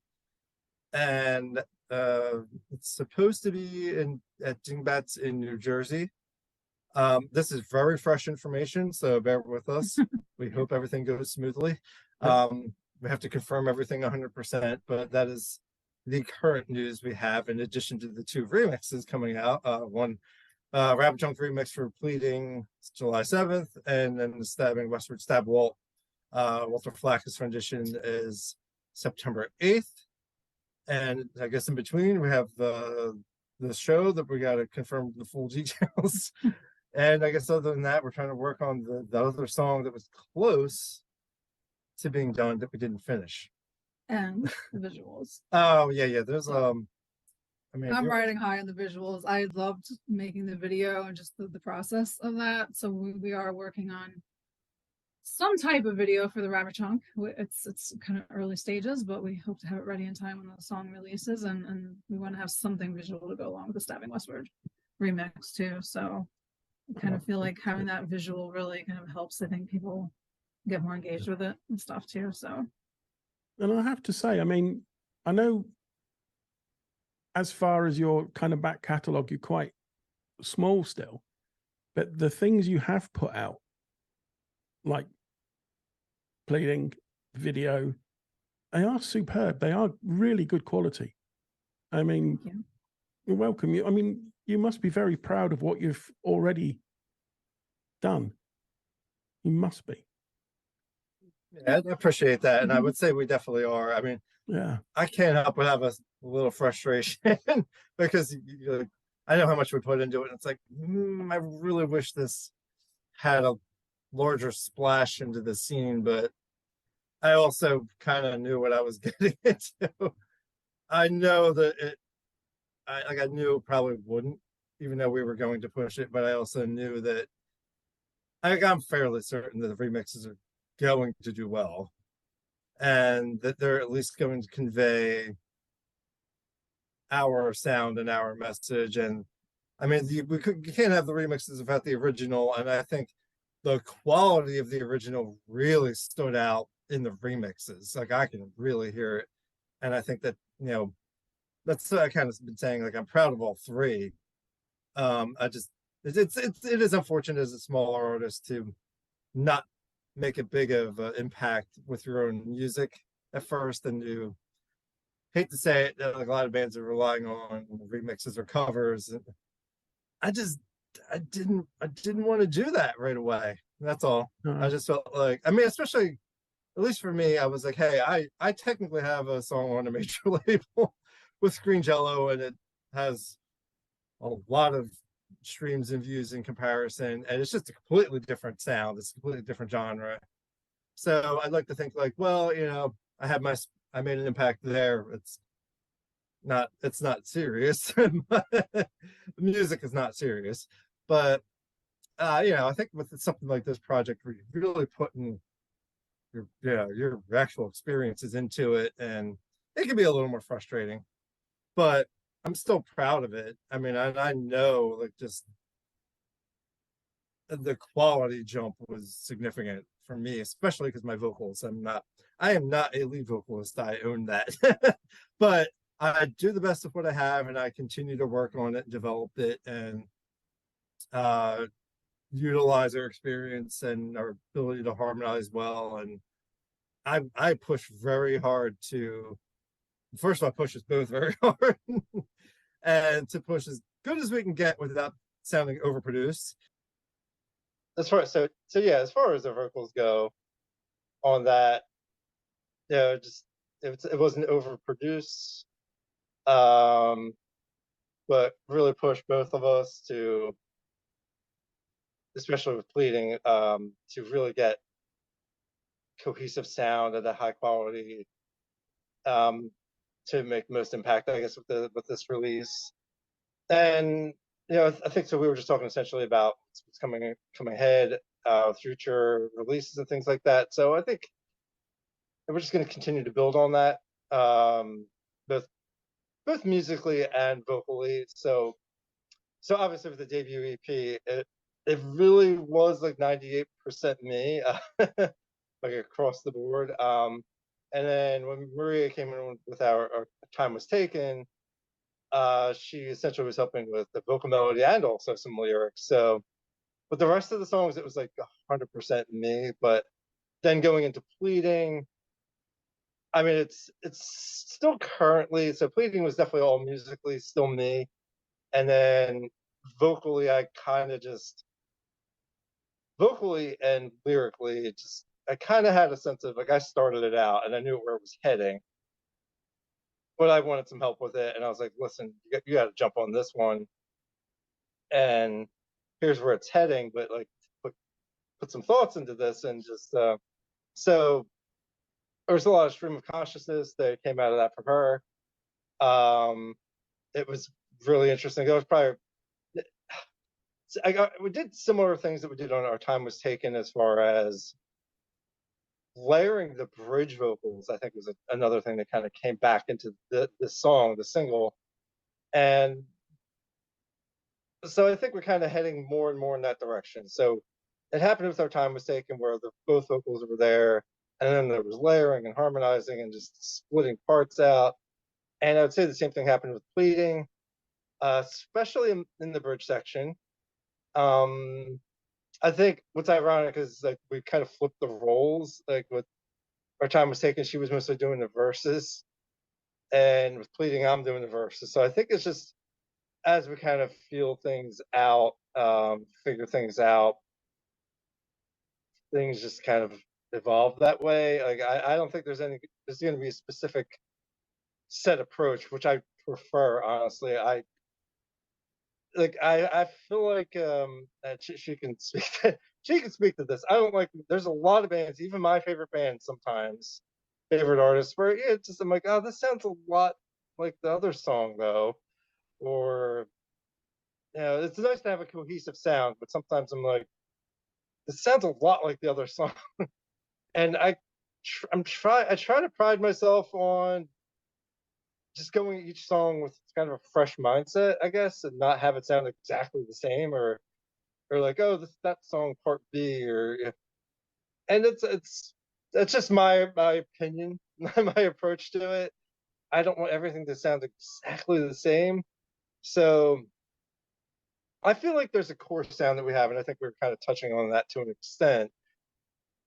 And it's supposed to be at Dingbats in New Jersey. This is very fresh information, so bear with us. We hope everything goes smoothly. We have to confirm everything 100%, but that is the current news we have, in addition to the 2 remixes coming out. One Rabbit Junk remix for Pleading, July 7th, and then the Stabbing Westward Stab Walt, Walter Flack's rendition is September 8th. And I guess in between we have the show that we got to confirm the full details. And I guess other than that, we're trying to work on the other song that was close to being done that we didn't finish. And the visuals. Oh yeah. There's I mean, I'm riding high on the visuals. I loved making the video and just the process of that. So we are working on some type of video for the Rabbit Chunk. It's kind of early stages, but we hope to have it ready in time when the song releases, and we want to have something visual to go along with the Stabbing Westward remix too. So I kind of feel like having that visual really kind of helps, I think, people get more engaged with it and stuff too. So, and I have to say, I mean, I know as far as your kind of back catalogue, you're quite small still, but the things you have put out, like Pleading, video, they are superb. They are really good quality. I mean, you're welcome. I mean, you must be very proud of what you've already done. You must be. Yeah, I appreciate that. And I would say we definitely are. I mean, yeah, I can't help but have a little frustration because I know how much we put into it. And it's like, I really wish this had a larger splash into the scene, but I also kind of knew what I was getting into. I know that I knew it probably wouldn't, even though we were going to push it, but I also knew that I'm fairly certain that the remixes are going to do well, and that they're at least going to convey our sound and our message. And I mean, you can't have the remixes without the original, and I think the quality of the original really stood out in the remixes. Like I can really hear it. And I think that, that's what I kind of been saying, like I'm proud of all three. I just it is unfortunate as a smaller artist to not make a big of an impact with your own music at first, and you hate to say it, like a lot of bands are relying on remixes or covers. And I just I didn't want to do that right away. That's all. I just felt like, I mean, especially at least for me, I was like, hey, I technically have a song on a major label with Screen Jello, and it has a lot of streams and views in comparison, and it's just a completely different sound. It's a completely different genre. So I'd like to think like, well, I made an impact there. It's not serious. The music is not serious, but I think with something like this project where you're really putting your actual experiences into it, and it can be a little more frustrating, but I'm still proud of it. I mean, I know like just the quality jump was significant for me, especially because my vocals, I am not a lead vocalist. I own that. But I do the best of what I have, and I continue to work on it, develop it, and utilize our experience and our ability to harmonize well. And I push very hard to, first of all, push us both very hard and to push as good as we can get without sounding overproduced. As far as as far as the vocals go on that, just it wasn't overproduced, but really pushed both of us to, especially with Pleading, to really get cohesive sound at a high quality, to make most impact, I guess, with this release. And I think so. We were just talking essentially about what's coming ahead, future releases and things like that. So I think we're just going to continue to build on that, both musically and vocally. So obviously with the debut EP, it really was like 98% me, like across the board. And then when Maria came in with our Time Was Taken, she essentially was helping with the vocal melody and also some lyrics. So with the rest of the songs, it was like 100% me. But then going into Pleading, I mean, it's still currently, so Pleading was definitely all musically still me. And then vocally, I kind of just, vocally and lyrically, I kind of had a sense of like, I started it out and I knew where it was heading, but I wanted some help with it. And I was like, listen, you got to jump on this one. And here's where it's heading, but like put some thoughts into this. And just, so there was a lot of stream of consciousness that came out of that from her. It was really interesting. It was probably, we did similar things that we did on Our Time Was Taken, as far as layering the bridge vocals. I think was another thing that kind of came back into the song, the single. And so I think we're kind of heading more and more in that direction. So it happened with Our Time Was Taken, where both vocals were there, and then there was layering and harmonizing and just splitting parts out. And I would say the same thing happened with Pleading, especially in the bridge section. I think what's ironic is like we kind of flipped the roles. Like with Our Time Was Taken, she was mostly doing the verses, and with Pleading, I'm doing the verses. So I think it's just as we kind of feel things out, figure things out, things just kind of evolve that way. Like I don't think there's going to be a specific set approach, which I prefer, honestly. I feel like that she can speak she can speak to this. I don't like, there's a lot of bands, even my favorite bands sometimes, favorite artists, where it's just I'm like, oh, this sounds a lot like the other song though. Or it's nice to have a cohesive sound, but sometimes I'm like, this sounds a lot like the other song. And I try to pride myself on just going each song with kind of a fresh mindset, I guess, and not have it sound exactly the same, or or like, oh, that song part B, or and it's just my opinion, my approach to it. I don't want everything to sound exactly the same. So I feel like there's a core sound that we have, and I think we're kind of touching on that to an extent.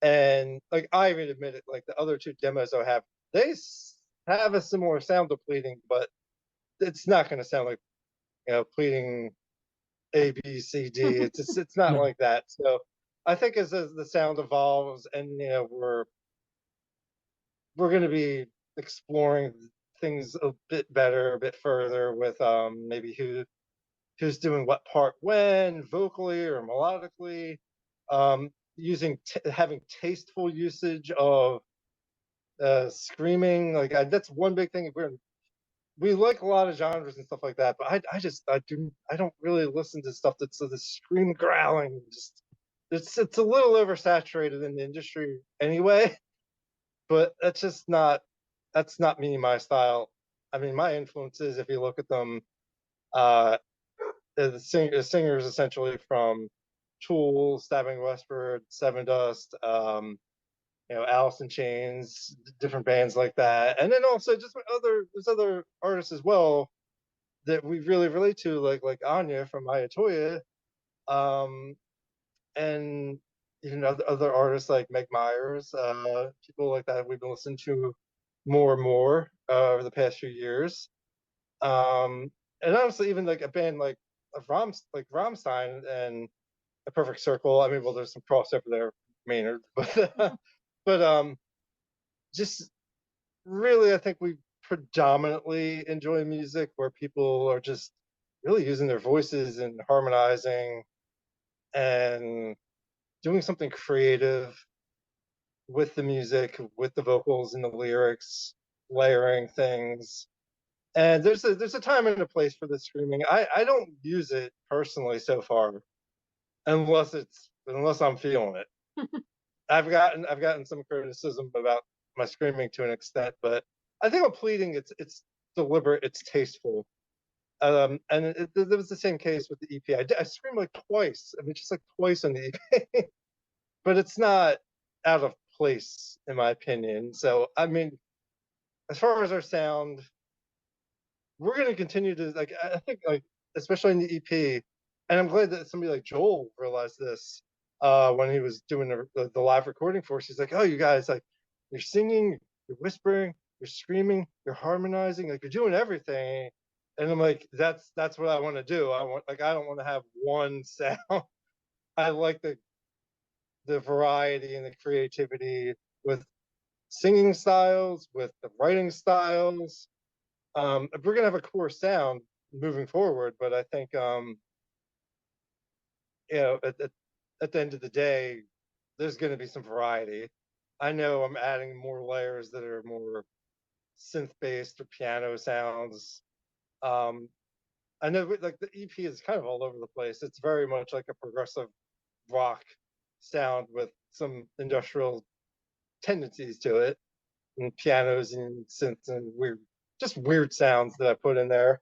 And like I even admit it, like the other two demos I have, they have a similar sound to Pleading, but it's not going to sound like, Pleading A, B, C, D. It's not No. like that. So I think as the sound evolves, and we're going to be exploring things a bit better, a bit further with maybe who's doing what part when, vocally or melodically, using having tasteful usage of screaming. Like that's one big thing. We like a lot of genres and stuff like that, but I don't really listen to stuff that's the scream growling. Just it's a little oversaturated in the industry anyway. But that's not me, my style. I mean, my influences, if you look at them, uh, the singers essentially from Tool, Stabbing Westward, Seven Dust, Alice in Chains, different bands like that, and then also just there's other artists as well that we really relate to, like Anya from Ayatoya, um, and other artists like Meg Myers, people like that we've been listening to more and more over the past few years. And honestly, even like a band like Rammstein and A Perfect Circle. I mean, well, there's some crossover there, Maynard, but just really, I think we predominantly enjoy music where people are just really using their voices and harmonizing and doing something creative with the music, with the vocals and the lyrics, layering things. And there's a time and a place for the screaming. I don't use it personally so far, unless I'm feeling it. I've gotten some criticism about my screaming to an extent, but I think with Pleading, it's deliberate, it's tasteful. And there was the same case with the EP. I screamed like twice. I mean, just like twice on the EP, but it's not out of place in my opinion. So I mean, as far as our sound, we're going to continue to like. I think like especially in the EP, and I'm glad that somebody like Joel realized this when he was doing the live recording for us. He's like, "Oh, you guys, like, you're singing, you're whispering, you're screaming, you're harmonizing, like you're doing everything." And I'm like, "That's what I want to do. I don't want to have one sound. I like the variety and the creativity with singing styles, with the writing styles. We're gonna have a core sound moving forward, but I think you know, at the end of the day, there's gonna be some variety. I know I'm adding more layers that are more synth based or piano sounds. Um, I know like the EP is kind of all over the place. It's very much like a progressive rock sound with some industrial tendencies to it, and pianos and synths and weird sounds that I put in there.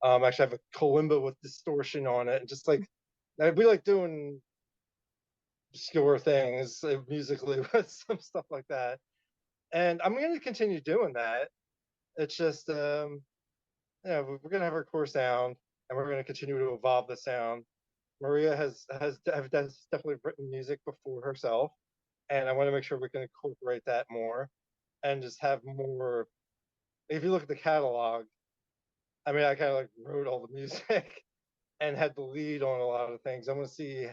Actually, I have a kalimba with distortion on it, and just like we like doing obscure things musically with some stuff like that. And I'm going to continue doing that. It's just, we're going to have our core sound, and we're going to continue to evolve the sound. Maria has definitely written music before herself, and I want to make sure we can incorporate that more and just have more. If you look at the catalog, I mean, I kind of like wrote all the music and had the lead on a lot of things. I want to see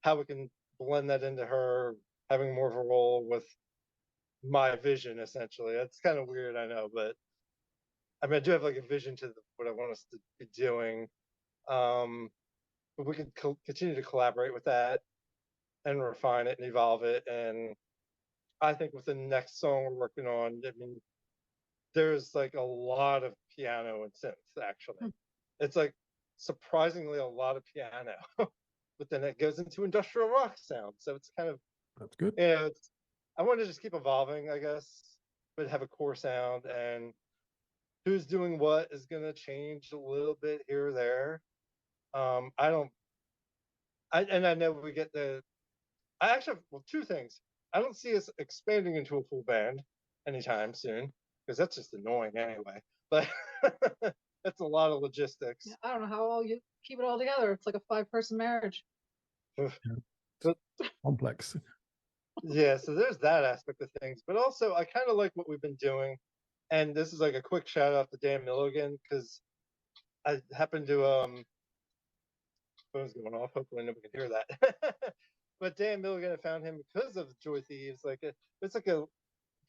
how we can blend that into her having more of a role with my vision. Essentially, it's kind of weird, I know, but I mean, I do have like a vision to what I want us to be doing. Um, but we can continue to collaborate with that and refine it and evolve it. And I think with the next song we're working on, I mean, there's like a lot of piano and synth actually. It's like surprisingly a lot of piano, but then it goes into industrial rock sound. So it's kind of, That's good. I want to just keep evolving, I guess, but have a core sound, and who's doing what is going to change a little bit here or there. I don't I know we get I actually, well, two things. I don't see us expanding into a full band anytime soon, because that's just annoying anyway. But that's a lot of logistics. Yeah, I don't know how all you keep it all together. It's like a 5-person marriage. But Complex. yeah, so there's that aspect of things. But also, I kind of like what we've been doing. And this is like a quick shout out to Dan Milligan, because I happened to phone's going off. Hopefully nobody can hear that. But Dan Milligan, I found him because of Joy Thieves. It's like a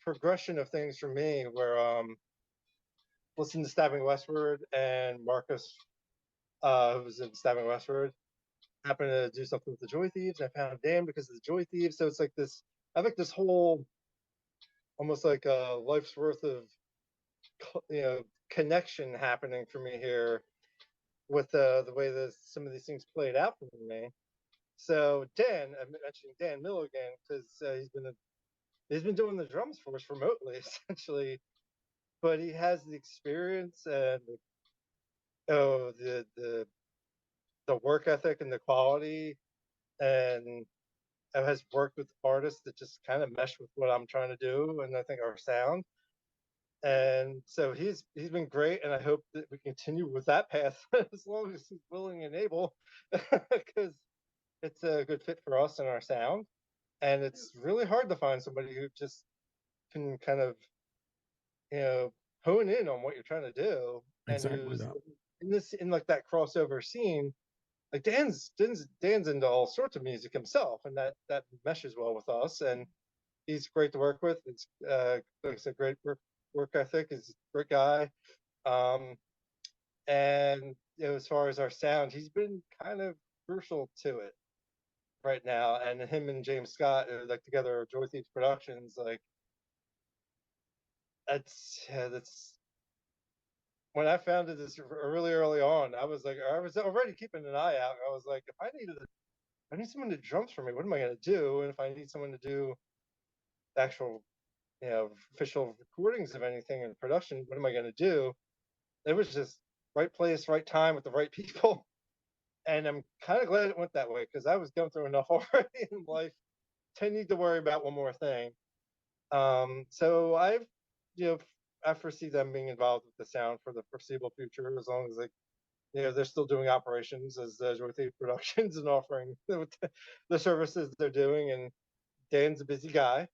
progression of things for me, where listening to Stabbing Westward, and Marcus, who was in Stabbing Westward, happened to do something with the Joy Thieves. I found Dan because of the Joy Thieves. So it's like this. I think this whole almost like a life's worth of connection happening for me here with the way that some of these things played out for me. So Dan, I'm mentioning Dan Milligan because he's been doing the drums for us remotely essentially, but he has the experience and the work ethic and the quality, and has worked with artists that just kind of mesh with what I'm trying to do, and I think our sound. And so he's been great, and I hope that we continue with that path as long as he's willing and able, because it's a good fit for us and our sound. And it's really hard to find somebody who just can kind of hone in on what you're trying to do, and Exactly who's that. in like that crossover scene. Like Dan's into all sorts of music himself, and that meshes well with us. And he's great to work with. It's like I said, great work ethic. He's a great guy. And as far as our sound, he's been kind of crucial to it right now. And him and James Scott, like together, Joy Thieves Productions, like that's when I found this really early on. I was already keeping an eye out. I was like, if I need someone to drums for me, what am I going to do? And if I need someone to do actual, official recordings of anything in production, what am I going to do? It was just right place, right time with the right people. And I'm kind of glad it went that way, because I was going through enough already in life to need to worry about one more thing. So I foresee them being involved with the sound for the foreseeable future, as long as they're still doing operations as Joy Thief Productions and offering the services they're doing. And Dan's a busy guy,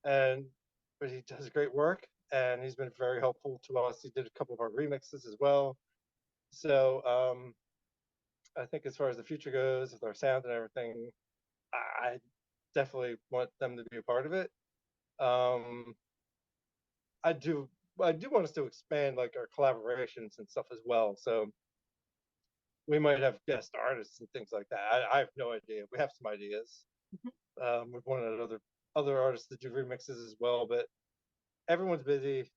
but he does great work, and he's been very helpful to us. He did a couple of our remixes as well. So I think as far as the future goes with our sound and everything, I definitely want them to be a part of it. I do want us to expand like our collaborations and stuff as well. So we might have guest artists and things like that. I have no idea. We have some ideas. We've wanted other artists to do remixes as well, but everyone's busy.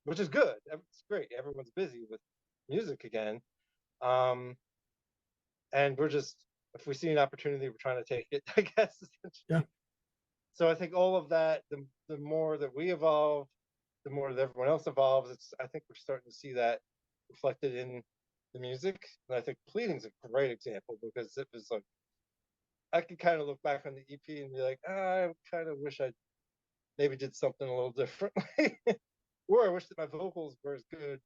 Which is good. It's great. Everyone's busy with music again. And we're just, if we see an opportunity, we're trying to take it, I guess, essentially. Yeah. So I think all of that, the more that we evolve, the more that everyone else evolves. I think we're starting to see that reflected in the music. And I think Pleading's a great example, because it was like, I could kind of look back on the EP and be like, I kind of wish I maybe did something a little differently. Or I wish that my vocals were as good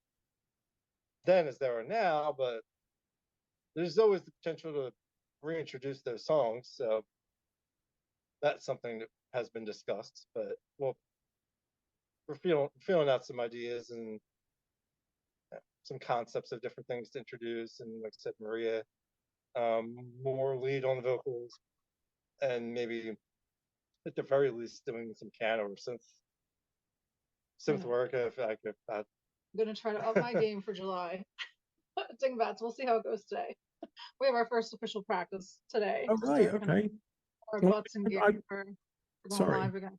then as they are now, but there's always the potential to reintroduce those songs. So that's something that has been discussed, but we're feeling out some ideas and some concepts of different things to introduce. And like I said, Maria, more lead on the vocals, and maybe at the very least doing some piano or synth work. If I could, I'm gonna try to up my game for July. Dingbats, we'll see how it goes today. We have our first official practice today. Oh, right, okay. Our butts and gear for going sorry. live again.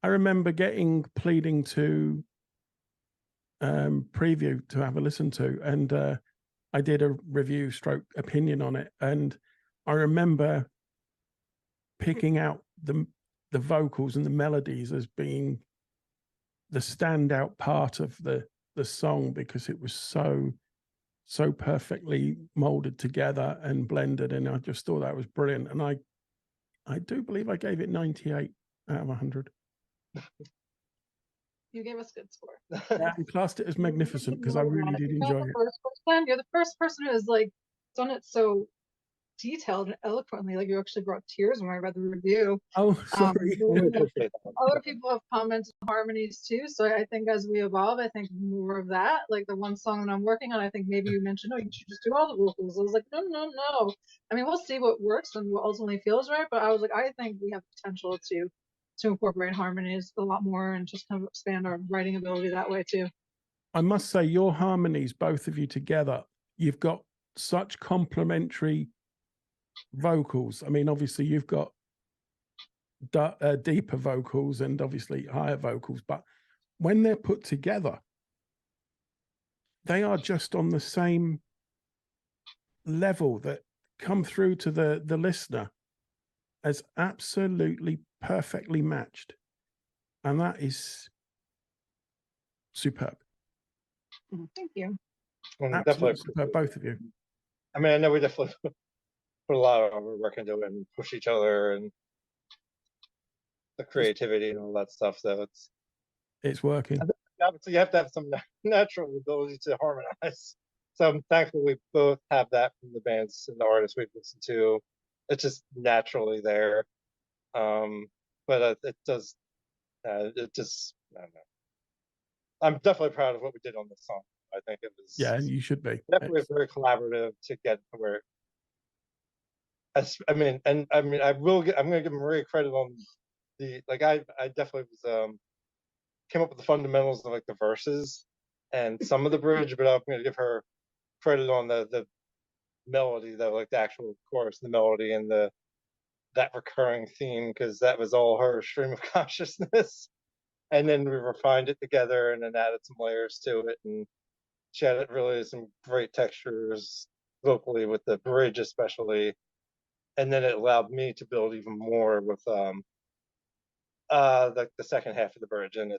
I remember getting Pleading to preview to have a listen to, and I did a review stroke opinion on it, and I remember picking out the vocals and the melodies as being the standout part of the song, because it was so so perfectly molded together and blended, and I just thought that was brilliant. And I do believe I gave it 98 out of 100. You gave us a good score. Yeah, I classed it as magnificent because I really did enjoy it. You're the first person who has like done it so detailed and eloquently. Like you actually brought tears when I read the review. Oh, sorry. Other people have commented on harmonies too. So I think as we evolve, I think more of that. Like the one song that I'm working on, I think maybe you mentioned, oh, you should just do all the vocals. I was like, no. I mean, we'll see what works and what ultimately feels right. But I was like, I think we have potential to incorporate harmonies a lot more and just kind of expand our writing ability that way too. I must say, your harmonies, both of you together, you've got such complementary vocals. I mean, obviously you've got deeper vocals and obviously higher vocals, but when they're put together, they are just on the same level that come through to the listener as absolutely perfectly matched. And that is superb. Thank you. Absolutely superb, both of you. I mean, I know we definitely put a lot of work into it and push each other and the creativity and all that stuff. So it's working. Obviously, you have to have some natural ability to harmonize. So I'm thankful we both have that from the bands and the artists we've listened to. It's just naturally there. But it does. It just. I don't know. I'm definitely proud of what we did on this song. I think it was. Yeah, you should be. Definitely very collaborative to get to where. I mean, I'm going to give Maria credit on the I definitely was came up with the fundamentals of like the verses and some of the bridge, but I'm going to give her credit on the melody though, like the actual chorus, the melody and that recurring theme, because that was all her stream of consciousness. And then we refined it together and then added some layers to it, and she added really some great textures vocally with the bridge especially, and then it allowed me to build even more with like the second half of the bridge. And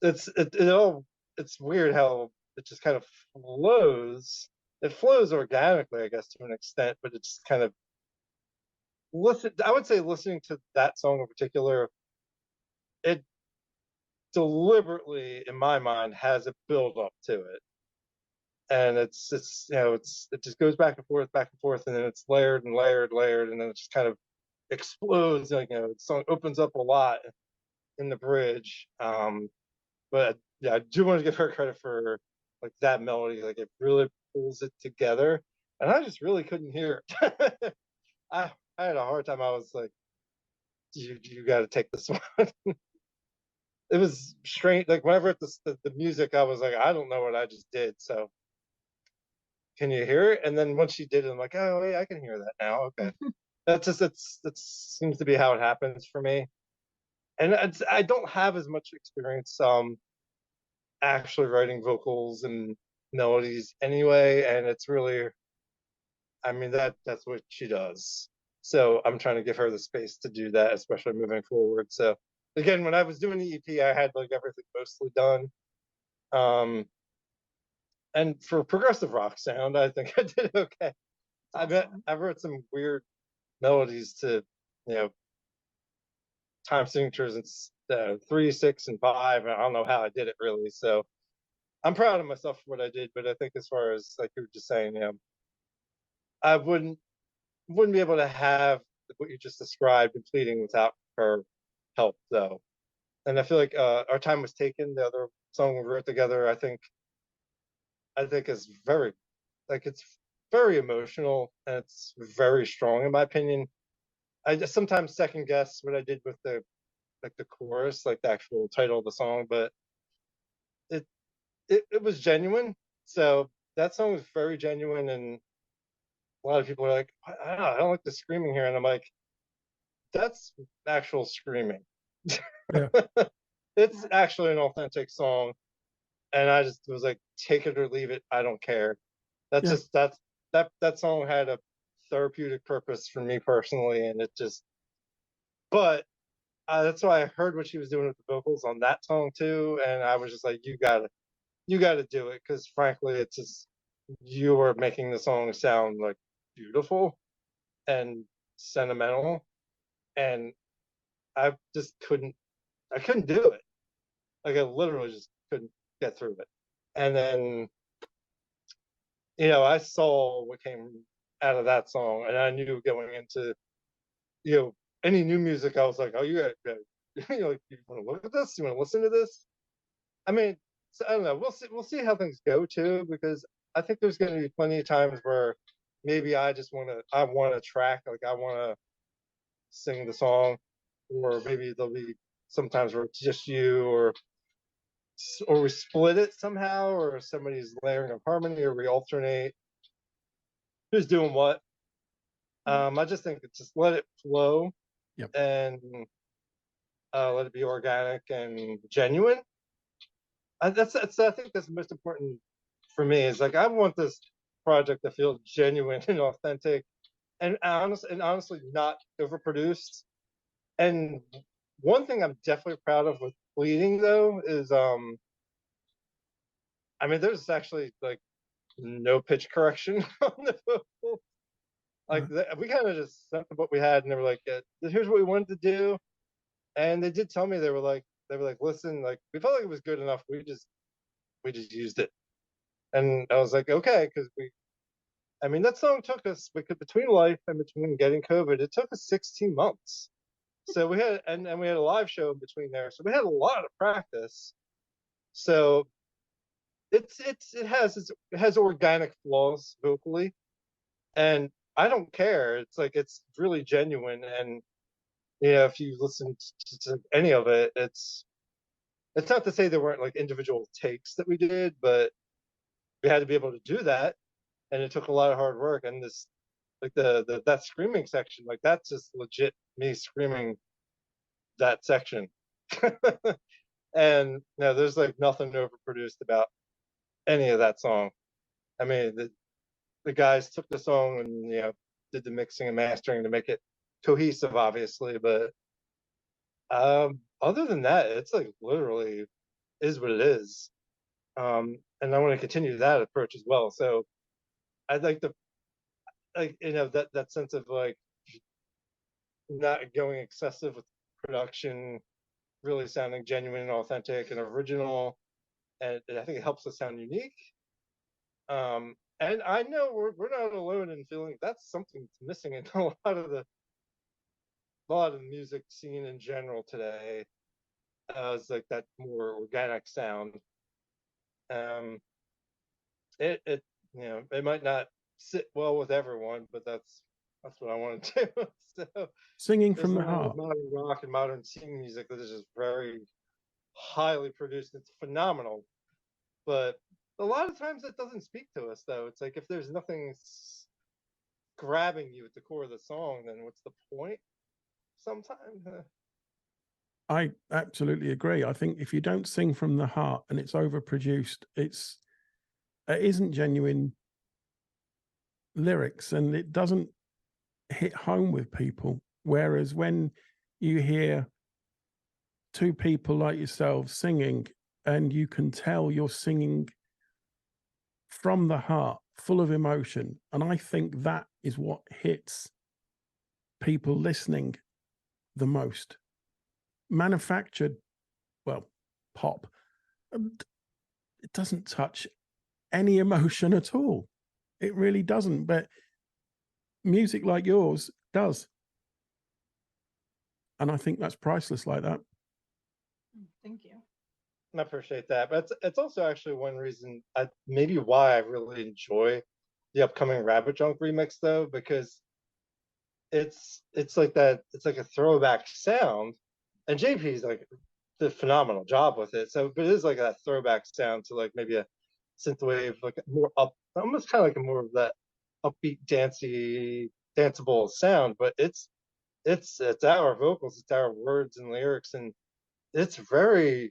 it's weird how it just kind of flows. It flows organically, I guess, to an extent, but it's just kind of I would say listening to that song in particular, it deliberately, in my mind, has a build up to it. And it just goes back and forth, and then it's layered and layered, and then it just kind of explodes. Like, the song opens up a lot in the bridge. But yeah, I do want to give her credit for like that melody. Like it really pulls it together, and I just really couldn't hear it. I had a hard time. I was like, you got to take this one. It was strange. Like whenever the music, I was like, I don't know what I just did. So can you hear it? And then once she did it, I'm like, oh yeah, I can hear that now. Okay. That seems to be how it happens for me. And I don't have as much experience actually writing vocals and melodies anyway, and it's really, I mean, that's what she does. So I'm trying to give her the space to do that, especially moving forward. So again, when I was doing the EP, I had like everything mostly done. And for progressive rock sound, I think I did okay. Awesome. I wrote some weird melodies to, time signatures and 3, 6, and 5. And I don't know how I did it really. So I'm proud of myself for what I did. But I think as far as like you were just saying, I wouldn't be able to have what you just described in Pleading without her help though. And I feel like Our Time Was Taken, the other song we wrote together, I think is very, like, it's very emotional and it's very strong in my opinion. I just sometimes second guess what I did with the chorus, like the actual title of the song, but it was genuine. So that song was very genuine, and a lot of people are like, I don't like the screaming here, and I'm like, that's actual screaming. Yeah. It's actually an authentic song, and I just was like, take it or leave it, I don't care. That song had a therapeutic purpose for me personally, and it just, but that's why I heard what she was doing with the vocals on that song too, and I was just like, you gotta do it, because frankly, it's just, you were making the song sound like beautiful and sentimental, and I just couldn't do it. Like I literally just couldn't get through it. And then, I saw what came out of that song, and I knew going into, any new music, I was like, oh, you got, like, you want to look at this? You want to listen to this? I mean, so, I don't know. We'll see how things go too, because I think there's going to be plenty of times where maybe I want to track, like I want to sing the song, or maybe there'll be sometimes where it's just you, or we split it somehow, or somebody's layering a harmony, or we alternate who's doing what. I just think it's just let it flow. Yep. And let it be organic and genuine. I think that's the most important for me. Is like I want this project to feel genuine and authentic, and honestly not overproduced. And one thing I'm definitely proud of with Pleading though is I mean, there's actually like no pitch correction on the vocal. Like we kind of just sent them what we had, and they were like, "Here's what we wanted to do." And they did tell me they were like, "Listen, like we felt like it was good enough. We just used it." And I was like, "Okay," because I mean, that song took us between life and between getting COVID, it took us 16 months. So we had and we had a live show in between there, so we had a lot of practice. So it has organic flaws vocally, and I don't care. It's like it's really genuine, and if you listen to any of it, it's not to say there weren't like individual takes that we did, but we had to be able to do that, and it took a lot of hard work. And this, like that screaming section, like that's just legit me screaming that section. And there's like nothing overproduced about any of that song. I mean, the guys took the song and did the mixing and mastering to make it cohesive, obviously, but other than that, it's like literally is what it is. And I want to continue that approach as well. So I'd like to, like, that sense of like not going excessive with production, really sounding genuine and authentic and original. And I think it helps us sound unique. And I know we're not alone in feeling that's something that's missing in a lot of the music scene in general today. It's like that more organic sound. Um, it it might not sit well with everyone, but that's what I want to do. So Singing there's from a the lot of heart. modern rock and modern scene music that is just very highly produced. It's phenomenal, but a lot of times it doesn't speak to us though. It's like if there's nothing grabbing you at the core of the song, then what's the point? Sometimes. I absolutely agree. I think if you don't sing from the heart and it's overproduced, it isn't genuine lyrics, and it doesn't hit home with people. Whereas when you hear two people like yourselves singing, and you can tell you're singing from the heart, full of emotion, and I think that is what hits people listening the most. Manufactured, well, pop, it doesn't touch any emotion at all. It really doesn't. But music like yours does. And I think that's priceless like that. Thank you. I appreciate that, but it's also actually one reason, maybe why I really enjoy the upcoming Rabbit Junk remix though, because it's like that. It's like a throwback sound, and JP's like did a phenomenal job with it. So, but it is like that throwback sound to like maybe a synthwave, like more up, almost kind of like a more of that upbeat, danceable sound. But it's our vocals, it's our words and lyrics, and it's very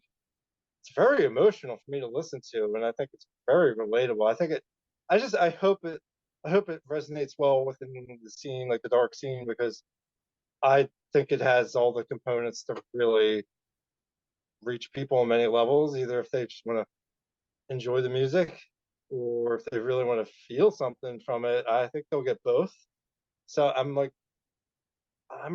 emotional for me to listen to, and I think it's very relatable. I hope it resonates well within the scene, like the dark scene, because I think it has all the components to really reach people on many levels, either if they just want to enjoy the music, or if they really want to feel something from it, I think they'll get both. So I'm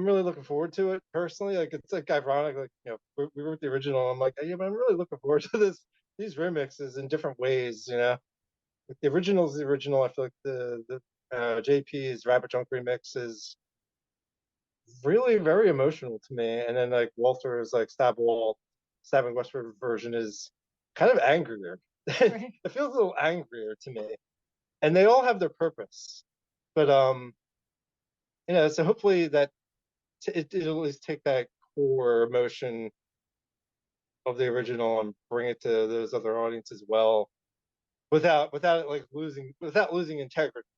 really looking forward to it personally. Like, it's like ironic, like, we wrote the original. I'm like, yeah, but I'm really looking forward to these remixes in different ways. Like, the original is the original. I feel like the JP's Rabbit Junk remix is really very emotional to me. And then like Walter's like Stabbing Westward version is kind of angrier. Right. It feels a little angrier to me. And they all have their purpose. But so hopefully it'll at least take that core emotion of the original and bring it to those other audiences well, without it like losing integrity.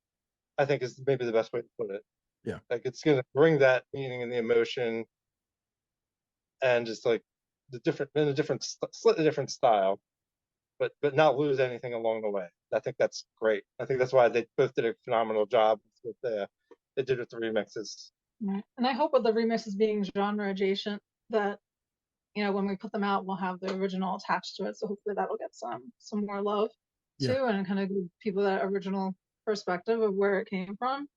I think is maybe the best way to put it. Yeah. Like, it's gonna bring that meaning and the emotion, and just like slightly different style, but not lose anything along the way. I think that's great. I think that's why they both did a phenomenal job with they did with the remixes. Right. And I hope with the remixes being genre adjacent, that when we put them out, we'll have the original attached to it. So hopefully that'll get some more love too, Yeah. and kind of give people that original perspective of where it came from.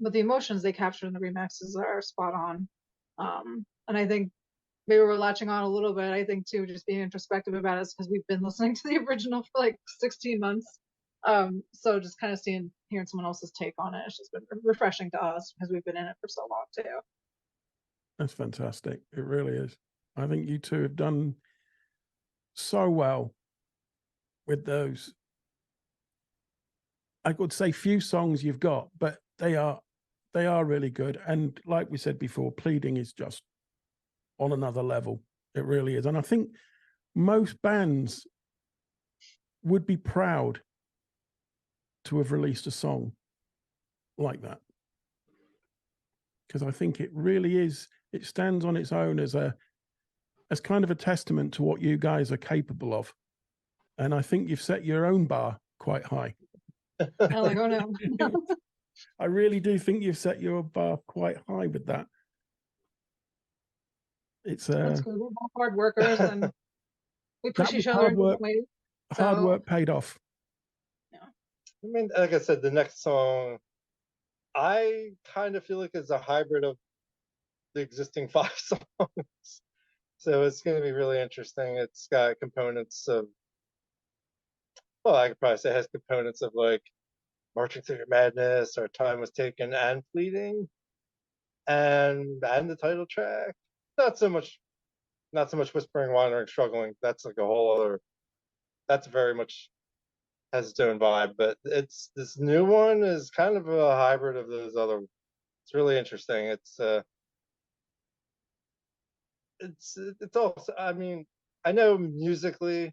But the emotions they captured in the remixes are spot on. And I think maybe we're latching on a little bit. I think too, just being introspective about it, because we've been listening to the original for like 16 months. So just kind of hearing someone else's take on it, it's just been refreshing to us because we've been in it for so long too. That's fantastic. It really is. I think you two have done so well with those. I could say few songs you've got, but they are really good. And like we said before, Pleading is just on another level. It really is. And I think most bands would be proud to have released a song like that, because I think it really is. It stands on its own as kind of a testament to what you guys are capable of. And I think you've set your own bar quite high. I'm like, oh no. I really do think you've set your bar quite high with that. It's That's good. We're both hard workers and we push each other in different ways. Hard work paid off. Yeah. I mean, like I said, the next song, I kind of feel like it's a hybrid of the existing 5 songs. So it's going to be really interesting. It's got components of, well, I could probably say it has components of like Marching Through Your Madness, or Time Was Taken, and Pleading, and the title track. Not so much Whispering, Wandering, Struggling. That's like a whole other. That's very much has its own vibe, but this new one is kind of a hybrid of those other. It's really interesting. It's also. I mean, I know musically,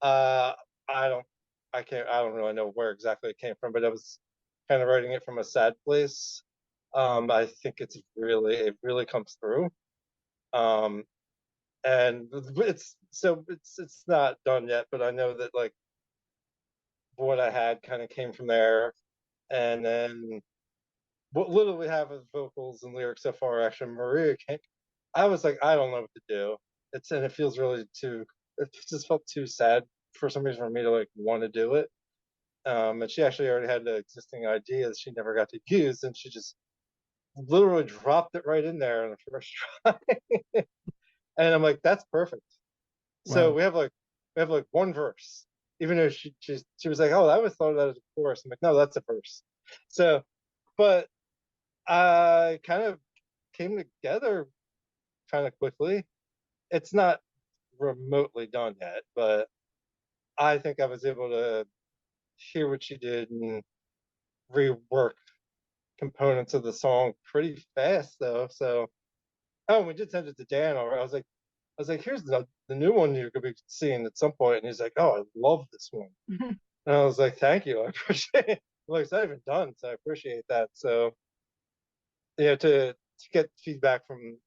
uh, I don't. I don't really know where exactly it came from, but I was kind of writing it from a sad place. I think it really comes through. Um, and it's not done yet, but I know that like what I had kind of came from there, and then what little we have as vocals and lyrics so far, actually, Maria came. I was like, I don't know what to do. It feels really too. It just felt too sad for some reason for me to like want to do it. And she actually already had an existing idea that she never got to use, and she just literally dropped it right in there on the first try. And I'm like, that's perfect. Wow. So we have like one verse, even though she was like, oh, I always thought of that as a chorus. I'm like, no, that's a verse. So, but I kind of came together kind of quickly. It's not remotely done yet, but I think I was able to hear what she did and rework components of the song pretty fast though. So, oh, we did send it to Dan already. I was like, here's the new one you're gonna be seeing at some point, and he's like, oh, I love this one. And I was like, thank you, I appreciate it. Like, it's not even done, so I appreciate that. So, to get feedback from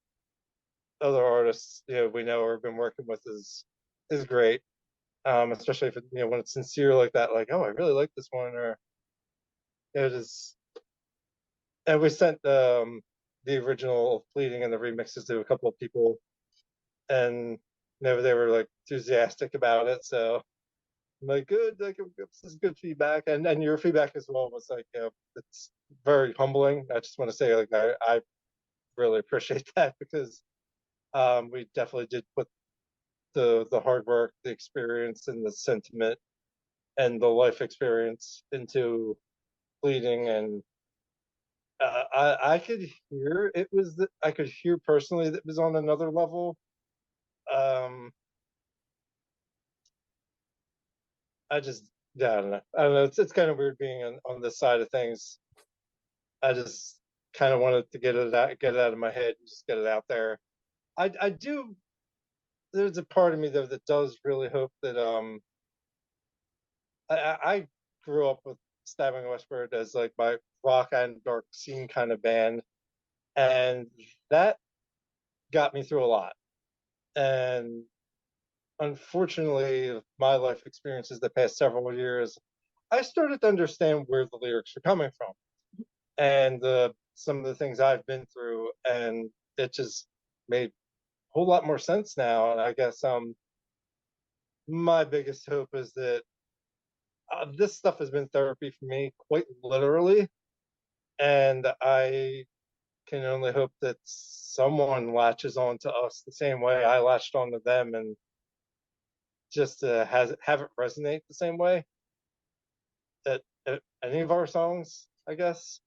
other artists, we know or have been working with is great. Especially if when it's sincere like that, like, oh, I really like this one, or it is. And we sent the original Pleading and the remixes to a couple of people, and they were like enthusiastic about it. So I'm like, good, like this is good feedback, and your feedback as well was like, it's very humbling. I just want to say, like, I really appreciate that because we definitely did put the hard work, the experience, and the sentiment and the life experience into Pleading, and I could hear it was I could hear personally that it was on another level. Um, I just yeah, I don't know. It's kind of weird being on this side of things. I just kind of wanted to get it out of my head and just get it out there. I do. There's a part of me though that does really hope that I grew up with Stabbing Westward as like my rock and dark scene kind of band, and that got me through a lot. And unfortunately, my life experiences the past several years, I started to understand where the lyrics are coming from and some of the things I've been through, and it just made a whole lot more sense now. And I guess my biggest hope is that this stuff has been therapy for me, quite literally, and I can only hope that someone latches on to us the same way I latched on to them, and just have it resonate the same way that any of our songs, I guess,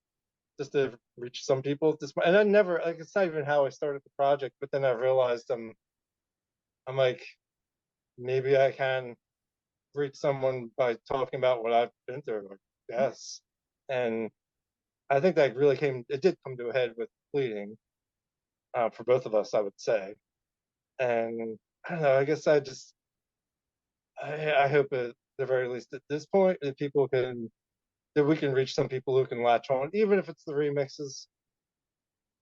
just to reach some people at this point. And I never like it's not even how I started the project, but then I realized I'm like maybe I can reach someone by talking about what I've been through, I guess. And I think that really it did come to a head with Pleading for both of us, I would say. And I don't know, I guess I hope at the very least at this point that we can reach some people who can latch on, even if it's the remixes,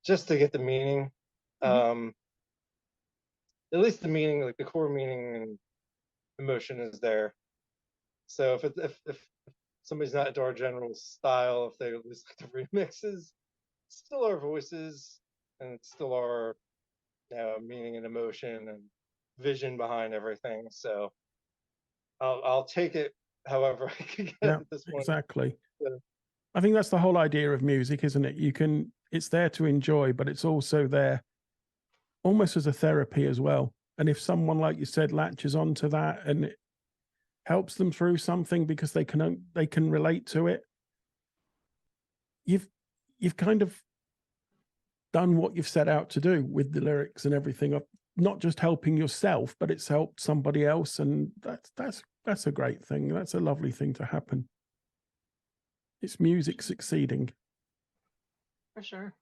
just to get the meaning. Um, at least the meaning, like the core meaning and emotion is there. So if somebody's not into our general style, if they at least like the remixes, it's still our voices and it's still our meaning and emotion and vision behind everything. So I'll take it however I can get Yeah, at this point. exactly. Yeah. I think that's the whole idea of music, isn't it? It's there to enjoy, but it's also there almost as a therapy as well. And if someone, like you said, latches onto that and it helps them through something because they can relate to it, you've kind of done what you've set out to do with the lyrics and everything, of not just helping yourself, but it's helped somebody else, and that's a great thing. That's a lovely thing to happen. It's music succeeding. For sure.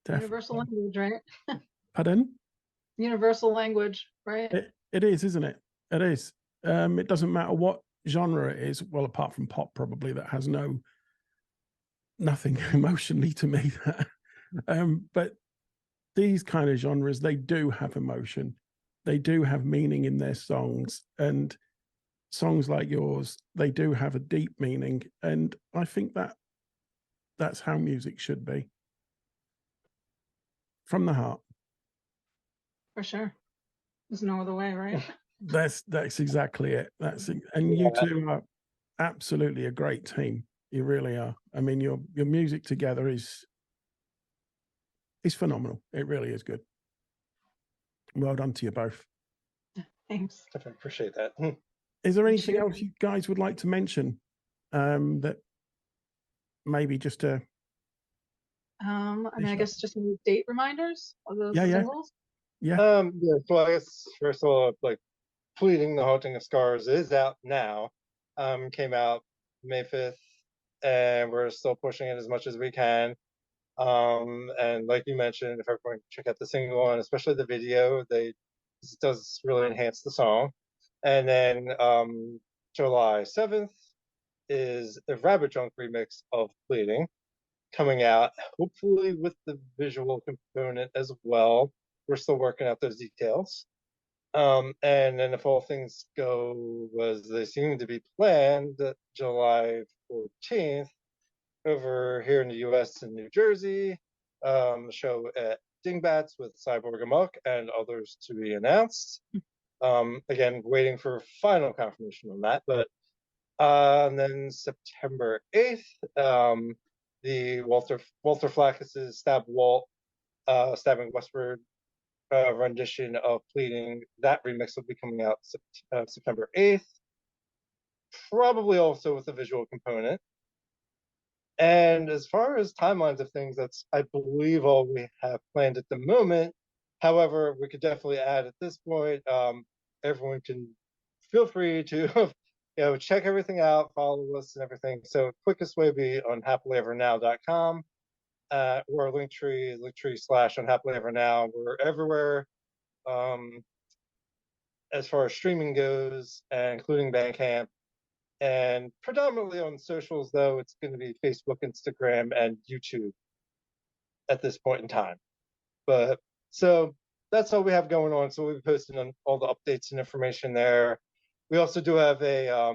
Definitely. Universal language, right? Pardon? Universal language, right? It is, isn't it? It is. It doesn't matter what genre it is. Well, apart from pop, probably, that has nothing emotionally to me. But these kind of genres, they do have emotion. They do have meaning in their songs, and songs like yours, they do have a deep meaning. And I think that's how music should be, from the heart. For sure. There's no other way, right? That's exactly it. And you two are absolutely a great team. You really are. I mean, your music together is phenomenal. It really is good. Well done to you both. Thanks. I appreciate that. Is there anything else you guys would like to mention? That maybe just to I mean, I guess just some date reminders of those singles. Yeah. So I guess first of all, like Pleading, The Haunting of Scars is out now. Came out May 5th, and we're still pushing it as much as we can. And like you mentioned, if everyone check out the single and especially the video, this does really enhance the song. And then July 7th is a Rabbit Junk remix of Pleading coming out, hopefully with the visual component as well. We're still working out those details. And then if all things go as they seem to be planned, July 14th, over here in the US in New Jersey, show at Dingbats with Cyborg Amok and others to be announced. Again, waiting for final confirmation on that, but And then September 8th, the Walter Flackis's Stabbing Westward rendition of Pleading. That remix will be coming out September 8th, probably also with a visual component. And as far as timelines of things, that's, I believe, all we have planned at the moment. However, we could definitely add at this point, everyone can feel free to check everything out, follow us and everything. So quickest way would be on unhappilyevernow.com, or linktree / unhappilyevernow. We're everywhere as far as streaming goes, including Bandcamp. And predominantly on socials, though, it's going to be Facebook, Instagram, and YouTube at this point in time. But so that's all we have going on. So we'll be posting on all the updates and information there. We also do have a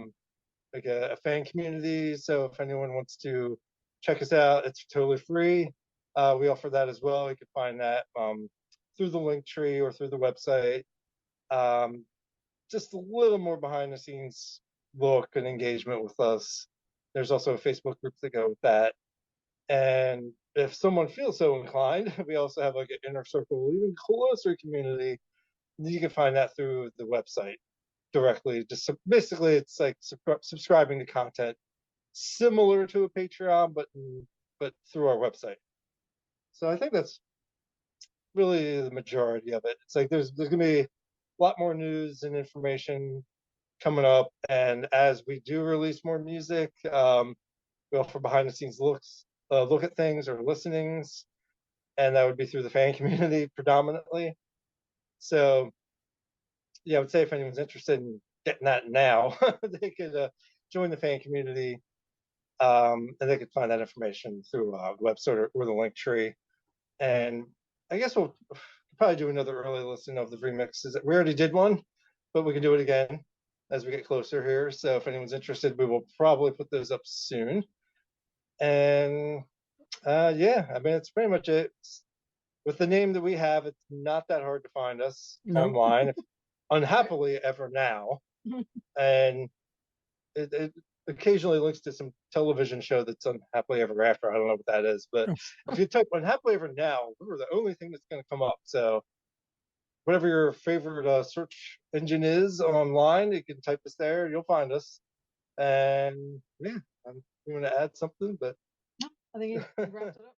fan community. So if anyone wants to check us out, it's totally free. We offer that as well. You can find that through the link tree or through the website. Just a little more behind the scenes look and engagement with us. There's also a Facebook group to go with that. And if someone feels so inclined, we also have like an inner circle, even closer community. You can find that through the website directly. Just basically, it's like subscribing to content similar to a Patreon, but through our website. So I think that's really the majority of it. It's like there's gonna be a lot more news and information coming up, and as we do release more music, we offer behind the scenes look at things or listenings, and that would be through the fan community predominantly. So yeah, I would say if anyone's interested in getting that now, they could join the fan community, and they could find that information through the website or the link tree. And I guess we'll probably do another early listen of the remixes. We already did one, but we can do it again as we get closer here. So if anyone's interested, we will probably put those up soon. And yeah, I mean, it's pretty much it. With the name that we have, it's not that hard to find us online. Unhappily Ever Now. And it occasionally links to some television show that's Unhappily Ever After. I don't know what that is, but if you type Unhappily Ever Now, we're the only thing that's going to come up. So whatever your favorite search engine is online, you can type us there. You'll find us. And yeah, I'm going to add something, but I think you wrapped it up.